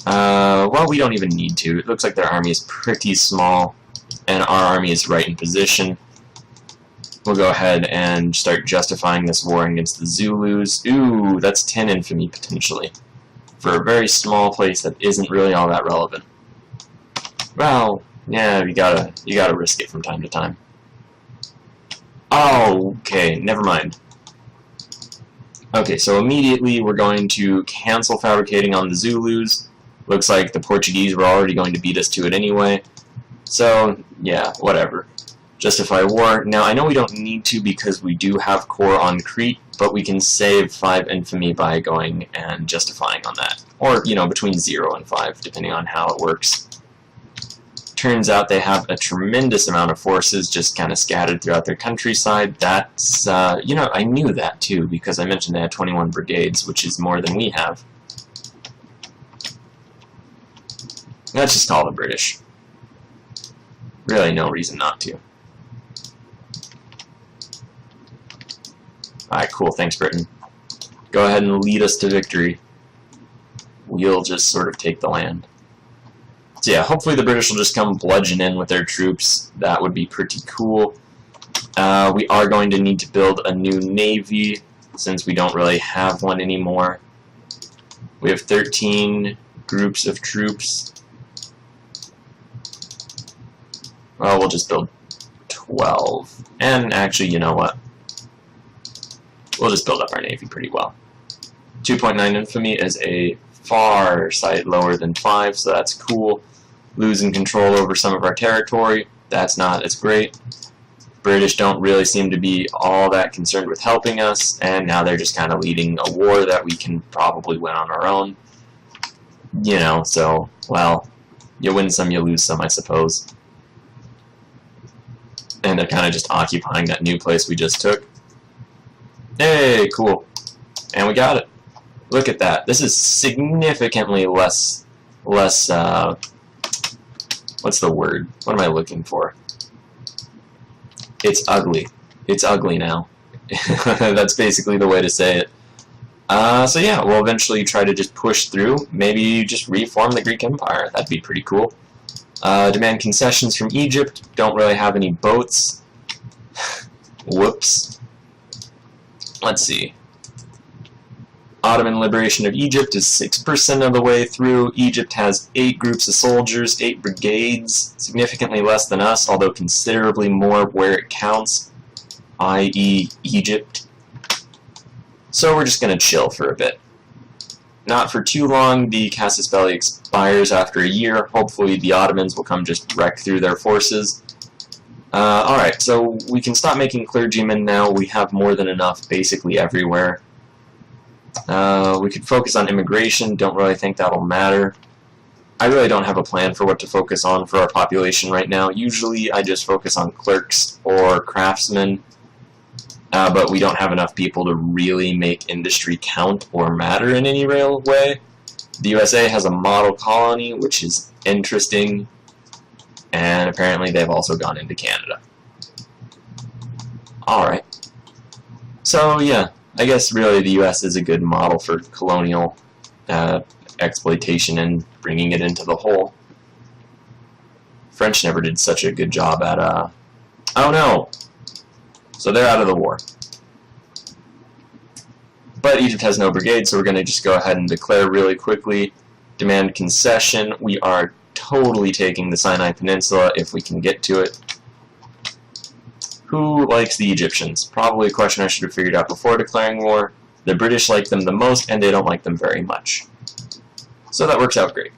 Well, we don't even need to. It looks like their army is pretty small, and our army is right in position. We'll go ahead and start justifying this war against the Zulus. Ooh, that's 10 infamy, potentially. For a very small place that isn't really all that relevant. Well, yeah, you gotta risk it from time to time. Oh, okay, never mind. Okay, so immediately we're going to cancel fabricating on the Zulus. Looks like the Portuguese were already going to beat us to it anyway. So, yeah, whatever. Justify war. Now, I know we don't need to because we do have core on Crete, but we can save 5 infamy by going and justifying on that. Or, you know, between 0 and 5, depending on how it works. Turns out they have a tremendous amount of forces just kind of scattered throughout their countryside. That's, you know, I knew that too because I mentioned they had 21 brigades, which is more than we have. Let's just call the British. Really no reason not to. Alright, cool. Thanks, Britain. Go ahead and lead us to victory. We'll just sort of take the land. So yeah, hopefully the British will just come bludgeon in with their troops. That would be pretty cool. We are going to need to build a new navy since we don't really have one anymore. We have 13 groups of troops. Well, we'll just build 12. And actually, you know what? We'll just build up our navy pretty well. 2.9 infamy is a far sight lower than 5, so that's cool. Losing control over some of our territory, that's not as great. British don't really seem to be all that concerned with helping us, and now they're just kind of leading a war that we can probably win on our own. You know, so, well, you win some, you lose some, I suppose. And they're kind of just occupying that new place we just took. Hey, cool. And we got it. Look at that. This is significantly less, what's the word? What am I looking for? It's ugly. It's ugly now. That's basically the way to say it. So yeah, we'll eventually try to just push through. Maybe just reform the Greek Empire. That'd be pretty cool. Demand concessions from Egypt. Don't really have any boats. Whoops. Let's see. Ottoman liberation of Egypt is 6% of the way through. Egypt has 8 groups of soldiers, 8 brigades, significantly less than us, although considerably more where it counts, i.e. Egypt. So we're just going to chill for a bit. Not for too long. The casus belli expires after a year. Hopefully the Ottomans will come just wreck through their forces. Alright, so we can stop making clergymen now. We have more than enough basically everywhere. We could focus on immigration. Don't really think that'll matter. I really don't have a plan for what to focus on for our population right now. Usually I just focus on clerks or craftsmen, but we don't have enough people to really make industry count or matter in any real way. The USA has a model colony, which is interesting. And apparently they've also gone into Canada. Alright. So yeah, I guess really the US is a good model for colonial exploitation and bringing it into the whole. French never did such a good job at, oh no! So they're out of the war. But Egypt has no brigade, so we're going to just go ahead and declare really quickly. Demand concession. We are totally taking the Sinai Peninsula if we can get to it. Who likes the Egyptians? Probably a question I should have figured out before declaring war. The British like them the most, and they don't like them very much. So that works out great.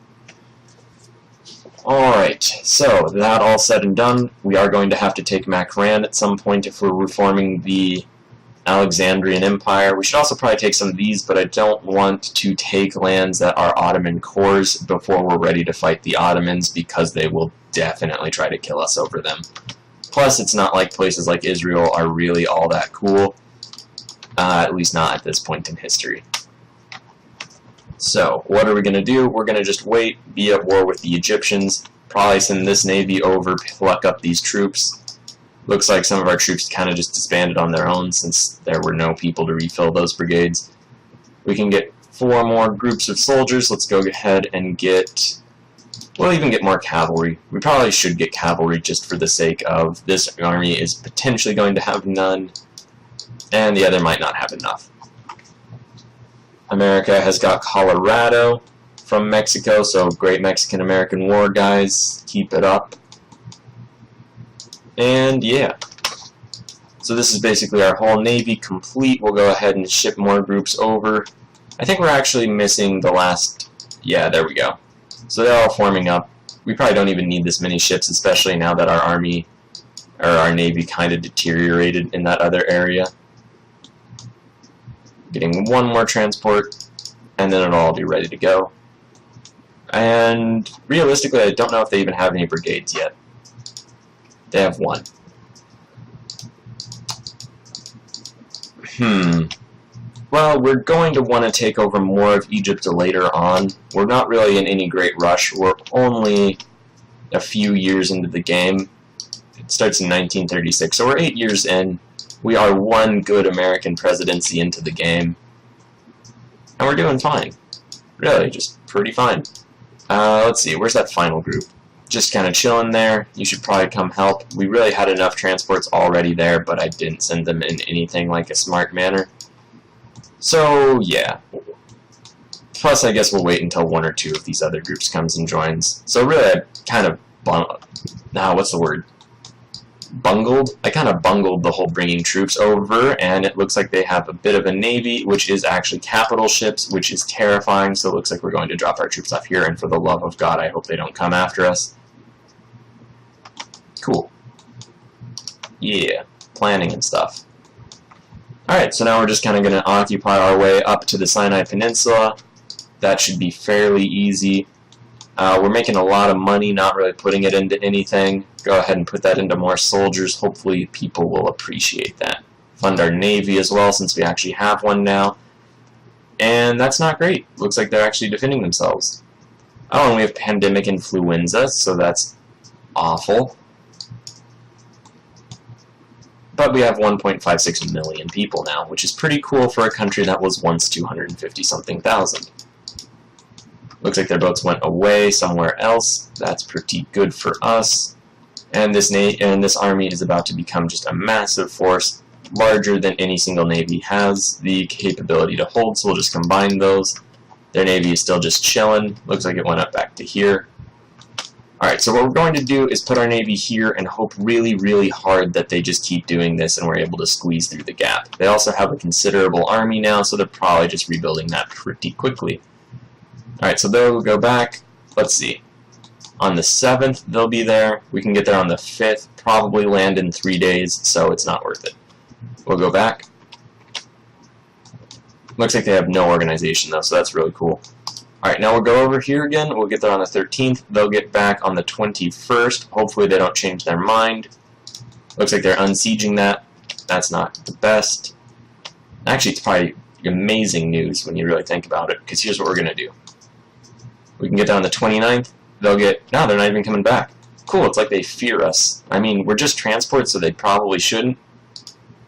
Alright, so that all said and done, we are going to have to take Makran at some point if we're reforming the Alexandrian Empire. We should also probably take some of these, but I don't want to take lands that are Ottoman cores before we're ready to fight the Ottomans, because they will definitely try to kill us over them. Plus, it's not like places like Israel are really all that cool, at least not at this point in history. So, what are we going to do? We're going to just wait, be at war with the Egyptians, probably send this navy over, pluck up these troops. Looks like some of our troops kind of just disbanded on their own since there were no people to refill those brigades. We can get 4 more groups of soldiers. Let's go ahead and get... We'll even get more cavalry. We probably should get cavalry just for the sake of this army is potentially going to have none, and the other might not have enough. America has got Colorado from Mexico, so great Mexican-American War, guys. Keep it up. And yeah, so this is basically our whole navy complete. We'll go ahead and ship more groups over. I think we're actually missing the last, yeah, there we go. So they're all forming up. We probably don't even need this many ships, especially now that our army, or our navy kind of deteriorated in that other area. Getting 1 more transport, and then it'll all be ready to go. And realistically, I don't know if they even have any brigades yet. They have one. Well, we're going to want to take over more of Egypt later on. We're not really in any great rush. We're only a few years into the game. It starts in 1936, so we're 8 years in. We are one good American presidency into the game. And we're doing fine. Really, just pretty fine. Let's see, where's that final group? Just kind of chilling there. You should probably come help. We really had enough transports already there, but I didn't send them in anything like a smart manner. So, yeah. Plus, I guess we'll wait until one or two of these other groups comes and joins. So really, I kind of what's the word? Bungled? I kind of bungled the whole bringing troops over, and it looks like they have a bit of a navy, which is actually capital ships, which is terrifying, so it looks like we're going to drop our troops off here, and for the love of God, I hope they don't come after us. Cool. Yeah, planning and stuff. Alright, so now we're just kind of going to occupy our way up to the Sinai Peninsula. That should be fairly easy. We're making a lot of money, not really putting it into anything. Go ahead and put that into more soldiers. Hopefully people will appreciate that. Fund our navy as well, since we actually have one now. And that's not great. Looks like they're actually defending themselves. Oh, and we have pandemic influenza, so that's awful. But we have 1.56 million people now, which is pretty cool for a country that was once 250-something thousand. Looks like their boats went away somewhere else. That's pretty good for us. And this army is about to become just a massive force, larger than any single navy has the capability to hold, so we'll just combine those. Their navy is still just chilling. Looks like it went up back to here. Alright, so what we're going to do is put our navy here and hope really, really hard that they just keep doing this and we're able to squeeze through the gap. They also have a considerable army now, so they're probably just rebuilding that pretty quickly. Alright, so they'll go back. Let's see. On the 7th, they'll be there. We can get there on the 5th, probably land in 3 days, so it's not worth it. We'll go back. Looks like they have no organization, though, so that's really cool. Alright, now we'll go over here again. We'll get there on the 13th. They'll get back on the 21st. Hopefully they don't change their mind. Looks like they're unsieging that. That's not the best. Actually, it's probably amazing news when you really think about it, because here's what we're going to do. We can get down on the 29th. They'll get... No, they're not even coming back. Cool, it's like they fear us. I mean, we're just transport, so they probably shouldn't.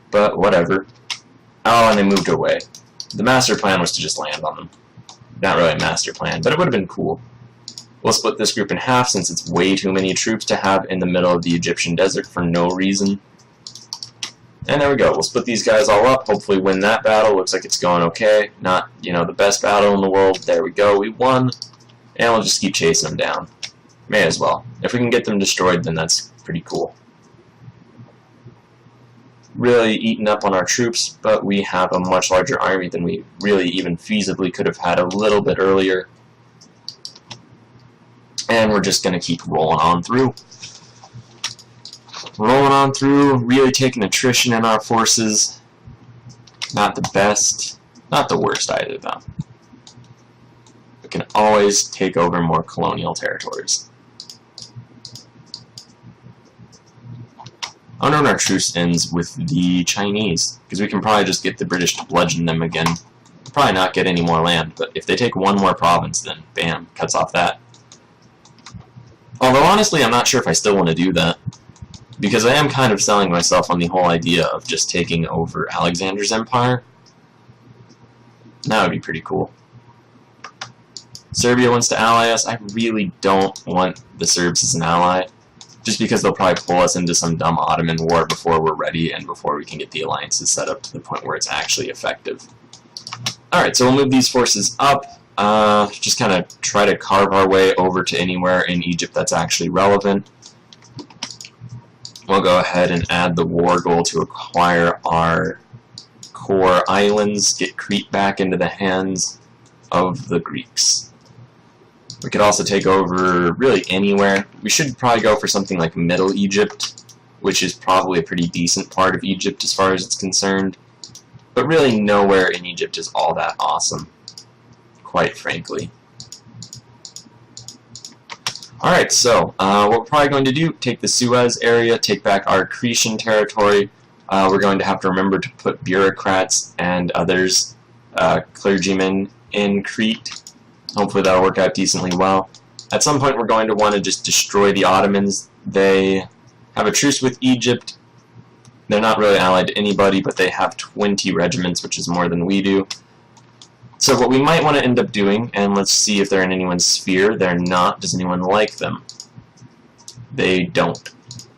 But whatever. Oh, and they moved away. The master plan was to just land on them. Not really a master plan, but it would have been cool. We'll split this group in half since it's way too many troops to have in the middle of the Egyptian desert for no reason. And there we go. We'll split these guys all up, hopefully win that battle. Looks like it's going okay. Not, you know, the best battle in the world. There we go. We won. And we'll just keep chasing them down. May as well. If we can get them destroyed, then that's pretty cool. Really eaten up on our troops, but we have a much larger army than we really even feasibly could have had a little bit earlier. And we're just going to keep rolling on through. Rolling on through, really taking attrition in our forces. Not the best, not the worst either, though. We can always take over more colonial territories. I wonder when our truce ends with the Chinese, because we can probably just get the British to bludgeon them again. We'll probably not get any more land, but if they take one more province, then bam, cuts off that. Although honestly, I'm not sure if I still want to do that, because I am kind of selling myself on the whole idea of just taking over Alexander's empire. That would be pretty cool. Serbia wants to ally us. I really don't want the Serbs as an ally. Just because they'll probably pull us into some dumb Ottoman war before we're ready and before we can get the alliances set up to the point where it's actually effective. Alright, so we'll move these forces up. Just kind of try to carve our way over to anywhere in Egypt that's actually relevant. We'll go ahead and add the war goal to acquire our core islands, get Crete back into the hands of the Greeks. We could also take over really anywhere. We should probably go for something like Middle Egypt, which is probably a pretty decent part of Egypt as far as it's concerned. But really nowhere in Egypt is all that awesome, quite frankly. Alright, so what we're probably going to do, take the Suez area, take back our Cretan territory. We're going to have to remember to put bureaucrats and others, clergymen, in Crete. Hopefully that'll work out decently well. At some point we're going to want to just destroy the Ottomans. They have a truce with Egypt. They're not really allied to anybody, but they have 20 regiments, which is more than we do. So what we might want to end up doing, and let's see if they're in anyone's sphere. They're not. Does anyone like them? They don't.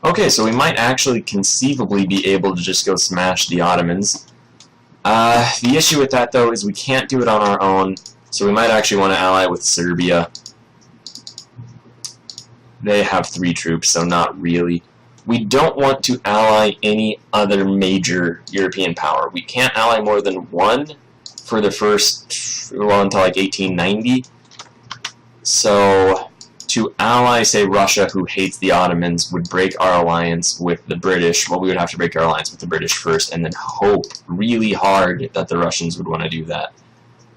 Okay, so we might actually conceivably be able to just go smash the Ottomans. The issue with that, though, is we can't do it on our own, so we might actually want to ally with Serbia. They have 3 troops, so not really. We don't want to ally any other major European power. We can't ally more than 1 for the first, well, until like 1890. So to ally, say, Russia, who hates the Ottomans, would break our alliance with the British. Well, we would have to break our alliance with the British first, and then hope really hard that the Russians would want to do that.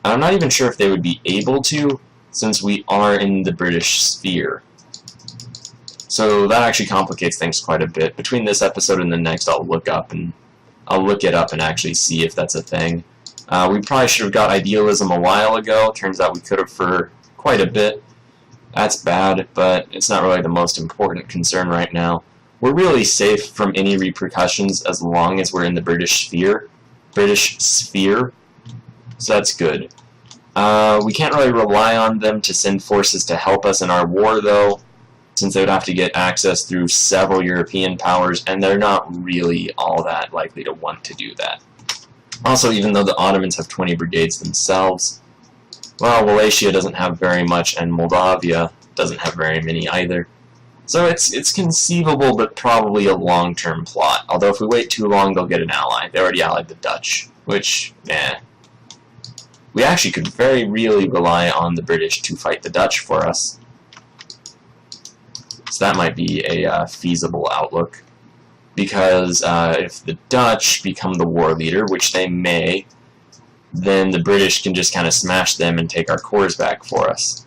I'm not even sure if they would be able to, since we are in the British sphere. So that actually complicates things quite a bit. Between this episode and the next, I'll look it up and actually see if that's a thing. We probably should have got idealism a while ago. Turns out we could have for quite a bit. That's bad, but it's not really the most important concern right now. We're really safe from any repercussions as long as we're in the British sphere. So that's good. We can't really rely on them to send forces to help us in our war, though, since they would have to get access through several European powers, and they're not really all that likely to want to do that. Also, even though the Ottomans have 20 brigades themselves, well, Wallachia doesn't have very much, and Moldavia doesn't have very many either. So it's conceivable, but probably a long-term plot. Although if we wait too long, they'll get an ally. They already allied the Dutch, which, we actually could very really rely on the British to fight the Dutch for us. So that might be a feasible outlook. Because if the Dutch become the war leader, which they may, then the British can just kind of smash them and take our cores back for us,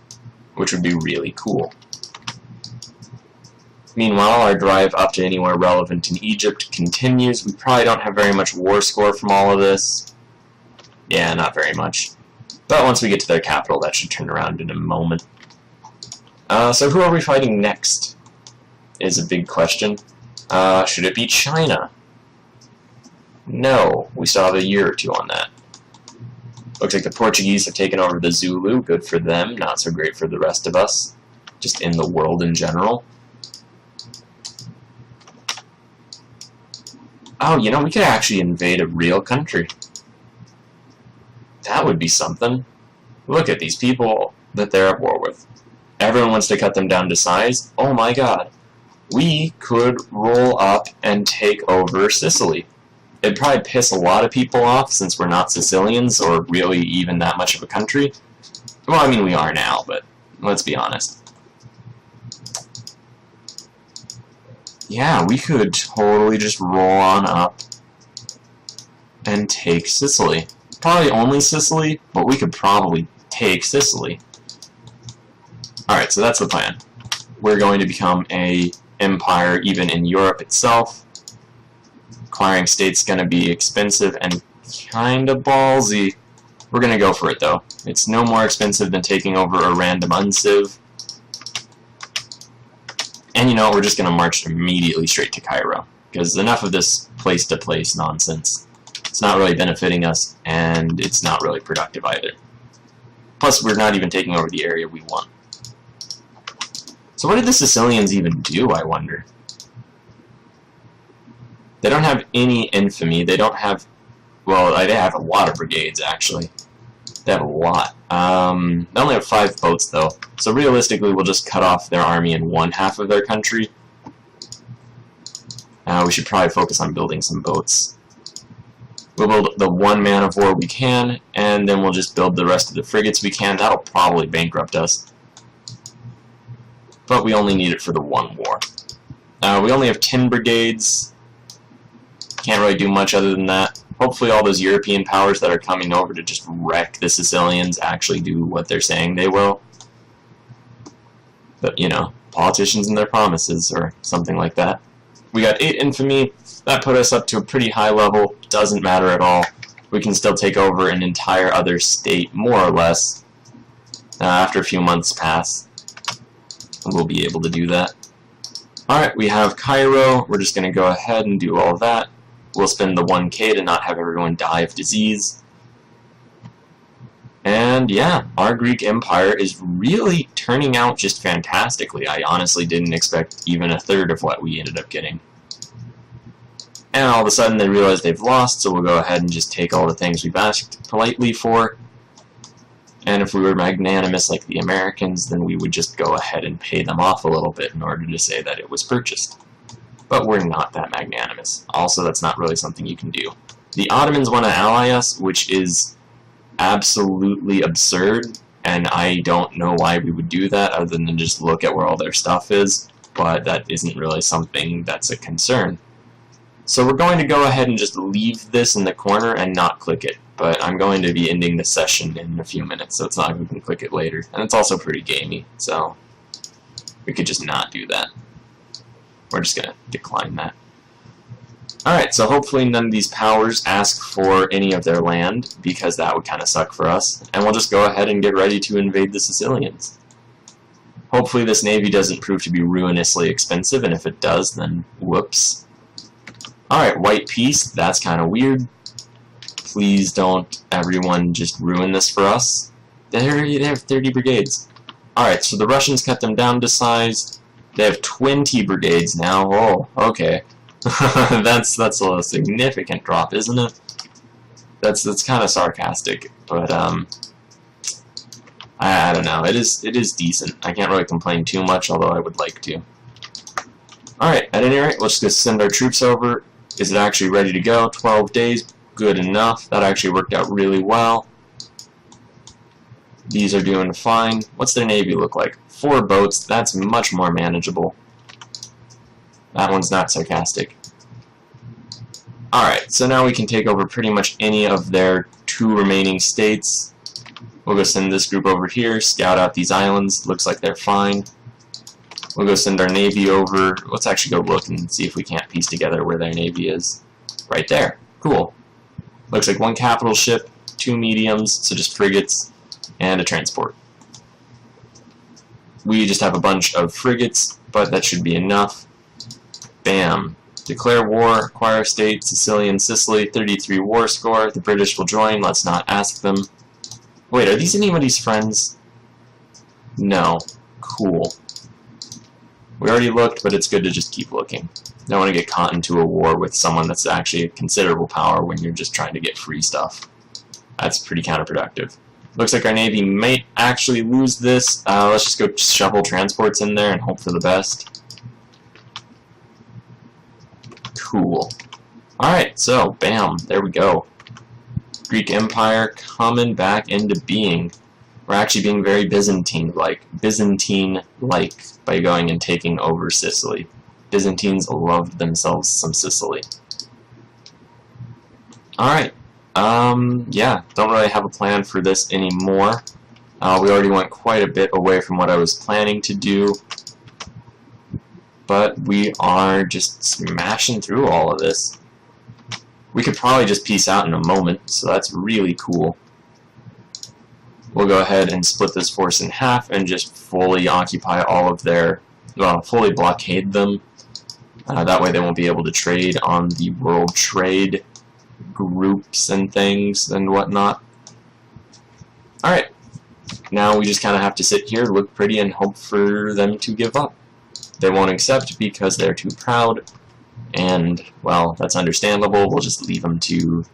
which would be really cool. Meanwhile, our drive up to anywhere relevant in Egypt continues. We probably don't have very much war score from all of this. Yeah, not very much. But once we get to their capital, that should turn around in a moment. So who are we fighting next? Is a big question. Should it be China? No, we still have a year or 2 on that. Looks like the Portuguese have taken over the Zulu. Good for them, not so great for the rest of us. Just in the world in general. Oh, you know, we could actually invade a real country. That would be something. Look at these people that they're at war with. Everyone wants to cut them down to size. Oh my god. We could roll up and take over Sicily. It'd probably piss a lot of people off since we're not Sicilians or really even that much of a country. Well, I mean, we are now, but let's be honest. Yeah, we could totally just roll on up and take Sicily. Probably only Sicily, but we could probably take Sicily. Alright, so that's the plan. We're going to become a empire even in Europe itself. Acquiring state's going to be expensive and kind of ballsy. We're going to go for it, though. It's no more expensive than taking over a random unciv. And you know, we're just going to march immediately straight to Cairo. Because enough of this place-to-place nonsense. It's not really benefiting us, and it's not really productive either. Plus, we're not even taking over the area we want. So what did the Sicilians even do, I wonder? They don't have any infamy. They don't have... Well, they have a lot of brigades, actually. They have a lot. They only have 5 boats, though. So realistically, we'll just cut off their army in 1/2 of their country. We should probably focus on building some boats. We'll build the 1 man of war we can, and then we'll just build the rest of the frigates we can. That'll probably bankrupt us. But we only need it for the 1 war. We only have 10 brigades. Can't really do much other than that. Hopefully all those European powers that are coming over to just wreck the Sicilians actually do what they're saying they will. But, you know, politicians and their promises, or something like that. We got 8 infamy. That put us up to a pretty high level. Doesn't matter at all. We can still take over an entire other state, more or less. After a few months pass, we'll be able to do that. Alright, we have Cairo. We're just going to go ahead and do all of that. We'll spend the 1K to not have everyone die of disease. And yeah, our Greek Empire is really turning out just fantastically. I honestly didn't expect even a third of what we ended up getting. And all of a sudden they realize they've lost, so we'll go ahead and just take all the things we've asked politely for. And if we were magnanimous like the Americans, then we would just go ahead and pay them off a little bit in order to say that it was purchased. But we're not that magnanimous. Also, that's not really something you can do. The Ottomans want to ally us, which is absolutely absurd, and I don't know why we would do that other than just look at where all their stuff is, but that isn't really something that's a concern. So we're going to go ahead and just leave this in the corner and not click it, but I'm going to be ending the session in a few minutes, so it's not like we can click it later. And it's also pretty gamey, so we could just not do that. We're just going to decline that. Alright, so hopefully none of these powers ask for any of their land, because that would kind of suck for us. And we'll just go ahead and get ready to invade the Sicilians. Hopefully this navy doesn't prove to be ruinously expensive, and if it does, then whoops. Alright, white peace, that's kind of weird. Please don't everyone just ruin this for us. They have 30 brigades. Alright, so the Russians cut them down to size. They have 20 brigades now. Oh, okay. that's a significant drop, isn't it? That's kind of sarcastic, but I don't know. It is decent. I can't really complain too much, although I would like to. Alright, at any rate, let's just send our troops over. Is it actually ready to go? 12 days. Good enough. That actually worked out really well. These are doing fine. What's their navy look like? 4 boats. That's much more manageable. That one's not sarcastic. Alright, so now we can take over pretty much any of their 2 remaining states. We'll go send this group over here, scout out these islands. Looks like they're fine. We'll go send our navy over. Let's actually go look and see if we can't piece together where their navy is. Right there. Cool. Looks like 1 capital ship, 2 mediums, so just frigates, and a transport. We just have a bunch of frigates, but that should be enough. Bam. Declare war, acquire state, Sicilian, Sicily, 33 war score. The British will join, let's not ask them. Wait, are these anybody's friends? No. Cool. We already looked, but it's good to just keep looking. Don't want to get caught into a war with someone that's actually a considerable power when you're just trying to get free stuff. That's pretty counterproductive. Looks like our navy might actually lose this. Let's just go shovel transports in there and hope for the best. Cool. Alright, so, bam, there we go. Greek Empire coming back into being. We're actually being very Byzantine-like by going and taking over Sicily. Byzantines loved themselves some Sicily. Alright, yeah, don't really have a plan for this anymore. We already went quite a bit away from what I was planning to do. But we are just smashing through all of this. We could probably just peace out in a moment, so that's really cool. We'll go ahead and split this force in half and just fully occupy all of their, well, fully blockade them. That way they won't be able to trade on the world trade groups and things and whatnot. Alright, now we just kind of have to sit here, look pretty, and hope for them to give up. They won't accept because they're too proud, and, well, that's understandable. We'll just leave them to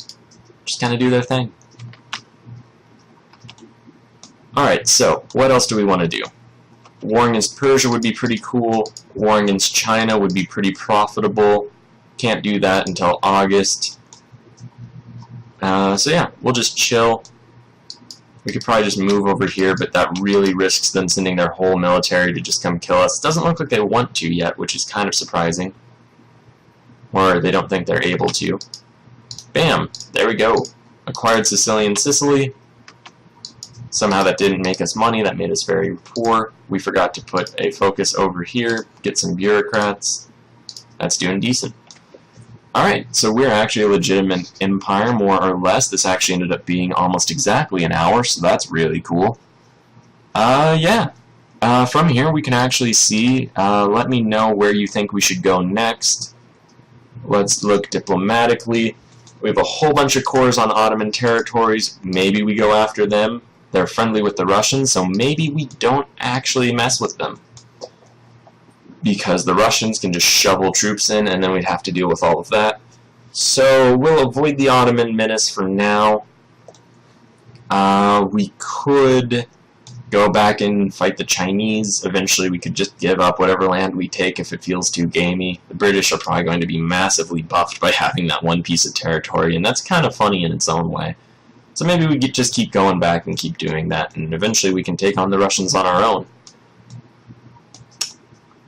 just kind of do their thing. Alright, so, what else do we want to do? War against Persia would be pretty cool. War against China would be pretty profitable. Can't do that until August. So yeah, we'll just chill. We could probably just move over here, but that really risks them sending their whole military to just come kill us. Doesn't look like they want to yet, which is kind of surprising. Or they don't think they're able to. Bam! There we go. Acquired Sicilian Sicily. Somehow that didn't make us money, that made us very poor. We forgot to put a focus over here, get some bureaucrats. That's doing decent. Alright, so we're actually a legitimate empire, more or less. This actually ended up being almost exactly an hour, so that's really cool. Yeah. From here we can actually see, let me know where you think we should go next. Let's look diplomatically. We have a whole bunch of cores on Ottoman territories. Maybe we go after them. They're friendly with the Russians, so maybe we don't actually mess with them. Because the Russians can just shovel troops in, and then we'd have to deal with all of that. So we'll avoid the Ottoman menace for now. We could go back and fight the Chinese. Eventually we could just give up whatever land we take if it feels too gamey. The British are probably going to be massively buffed by having that one piece of territory, and that's kind of funny in its own way. So maybe we could just keep going back and keep doing that, and eventually we can take on the Russians on our own.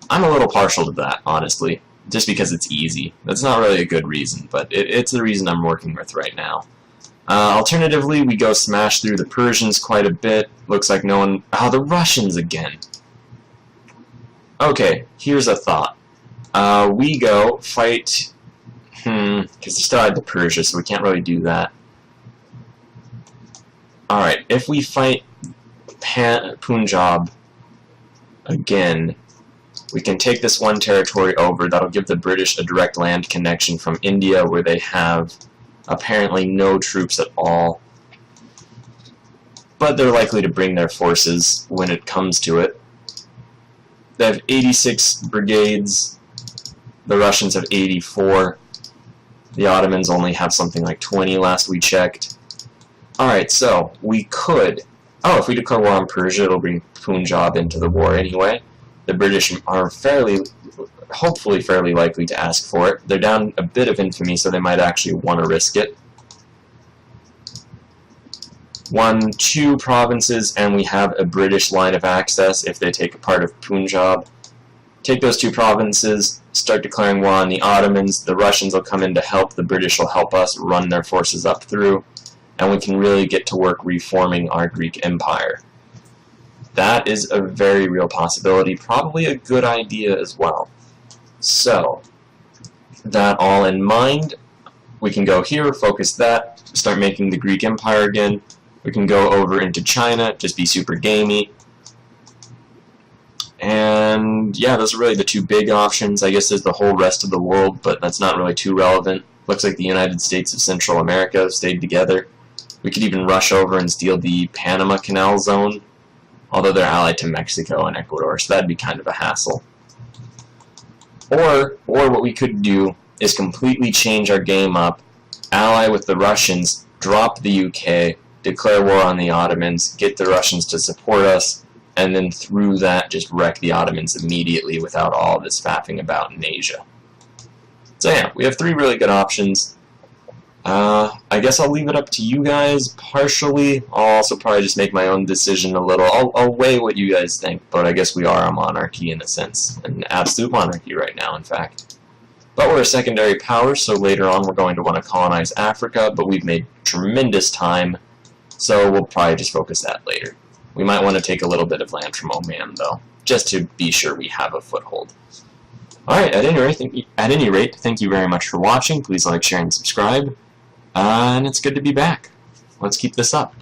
I'm a little partial to that, honestly, just because it's easy. That's not really a good reason, but it's the reason I'm working with right now. Alternatively, we go smash through the Persians quite a bit. Looks like no one... Oh, the Russians again! Okay, here's a thought. We go fight... because they still had the Persia, so we can't really do that. Alright, if we fight Punjab again, we can take this one territory over. That'll give the British a direct land connection from India, where they have apparently no troops at all. But they're likely to bring their forces when it comes to it. They have 86 brigades. The Russians have 84. The Ottomans only have something like 20 last we checked. Alright, so we could... Oh, if we declare war on Persia, it'll bring Punjab into the war anyway. The British are hopefully fairly likely to ask for it. They're down a bit of infamy, so they might actually want to risk it. 2 provinces, and we have a British line of access if they take a part of Punjab. Take those 2 provinces, start declaring war on the Ottomans. The Russians will come in to help. The British will help us run their forces up through, and we can really get to work reforming our Greek Empire. That is a very real possibility, probably a good idea as well. So, that all in mind, we can go here, focus that, start making the Greek Empire again. We can go over into China, just be super gamey. And yeah, those are really the 2 big options. I guess there's the whole rest of the world, but that's not really too relevant. Looks like the United States of Central America have stayed together. We could even rush over and steal the Panama Canal Zone, although they're allied to Mexico and Ecuador, so that'd be kind of a hassle. Or what we could do is completely change our game up, ally with the Russians, drop the UK, declare war on the Ottomans, get the Russians to support us, and then through that just wreck the Ottomans immediately without all this faffing about in Asia. So yeah, we have 3 really good options. I guess I'll leave it up to you guys partially. I'll also probably just make my own decision a little. I'll weigh what you guys think, but I guess we are a monarchy in a sense. An absolute monarchy right now, in fact. But we're a secondary power, so later on we're going to want to colonize Africa, but we've made tremendous time, so we'll probably just focus that later. We might want to take a little bit of land from Oman, though, just to be sure we have a foothold. Alright, at any rate, thank you very much for watching. Please like, share, and subscribe. And it's good to be back. Let's keep this up.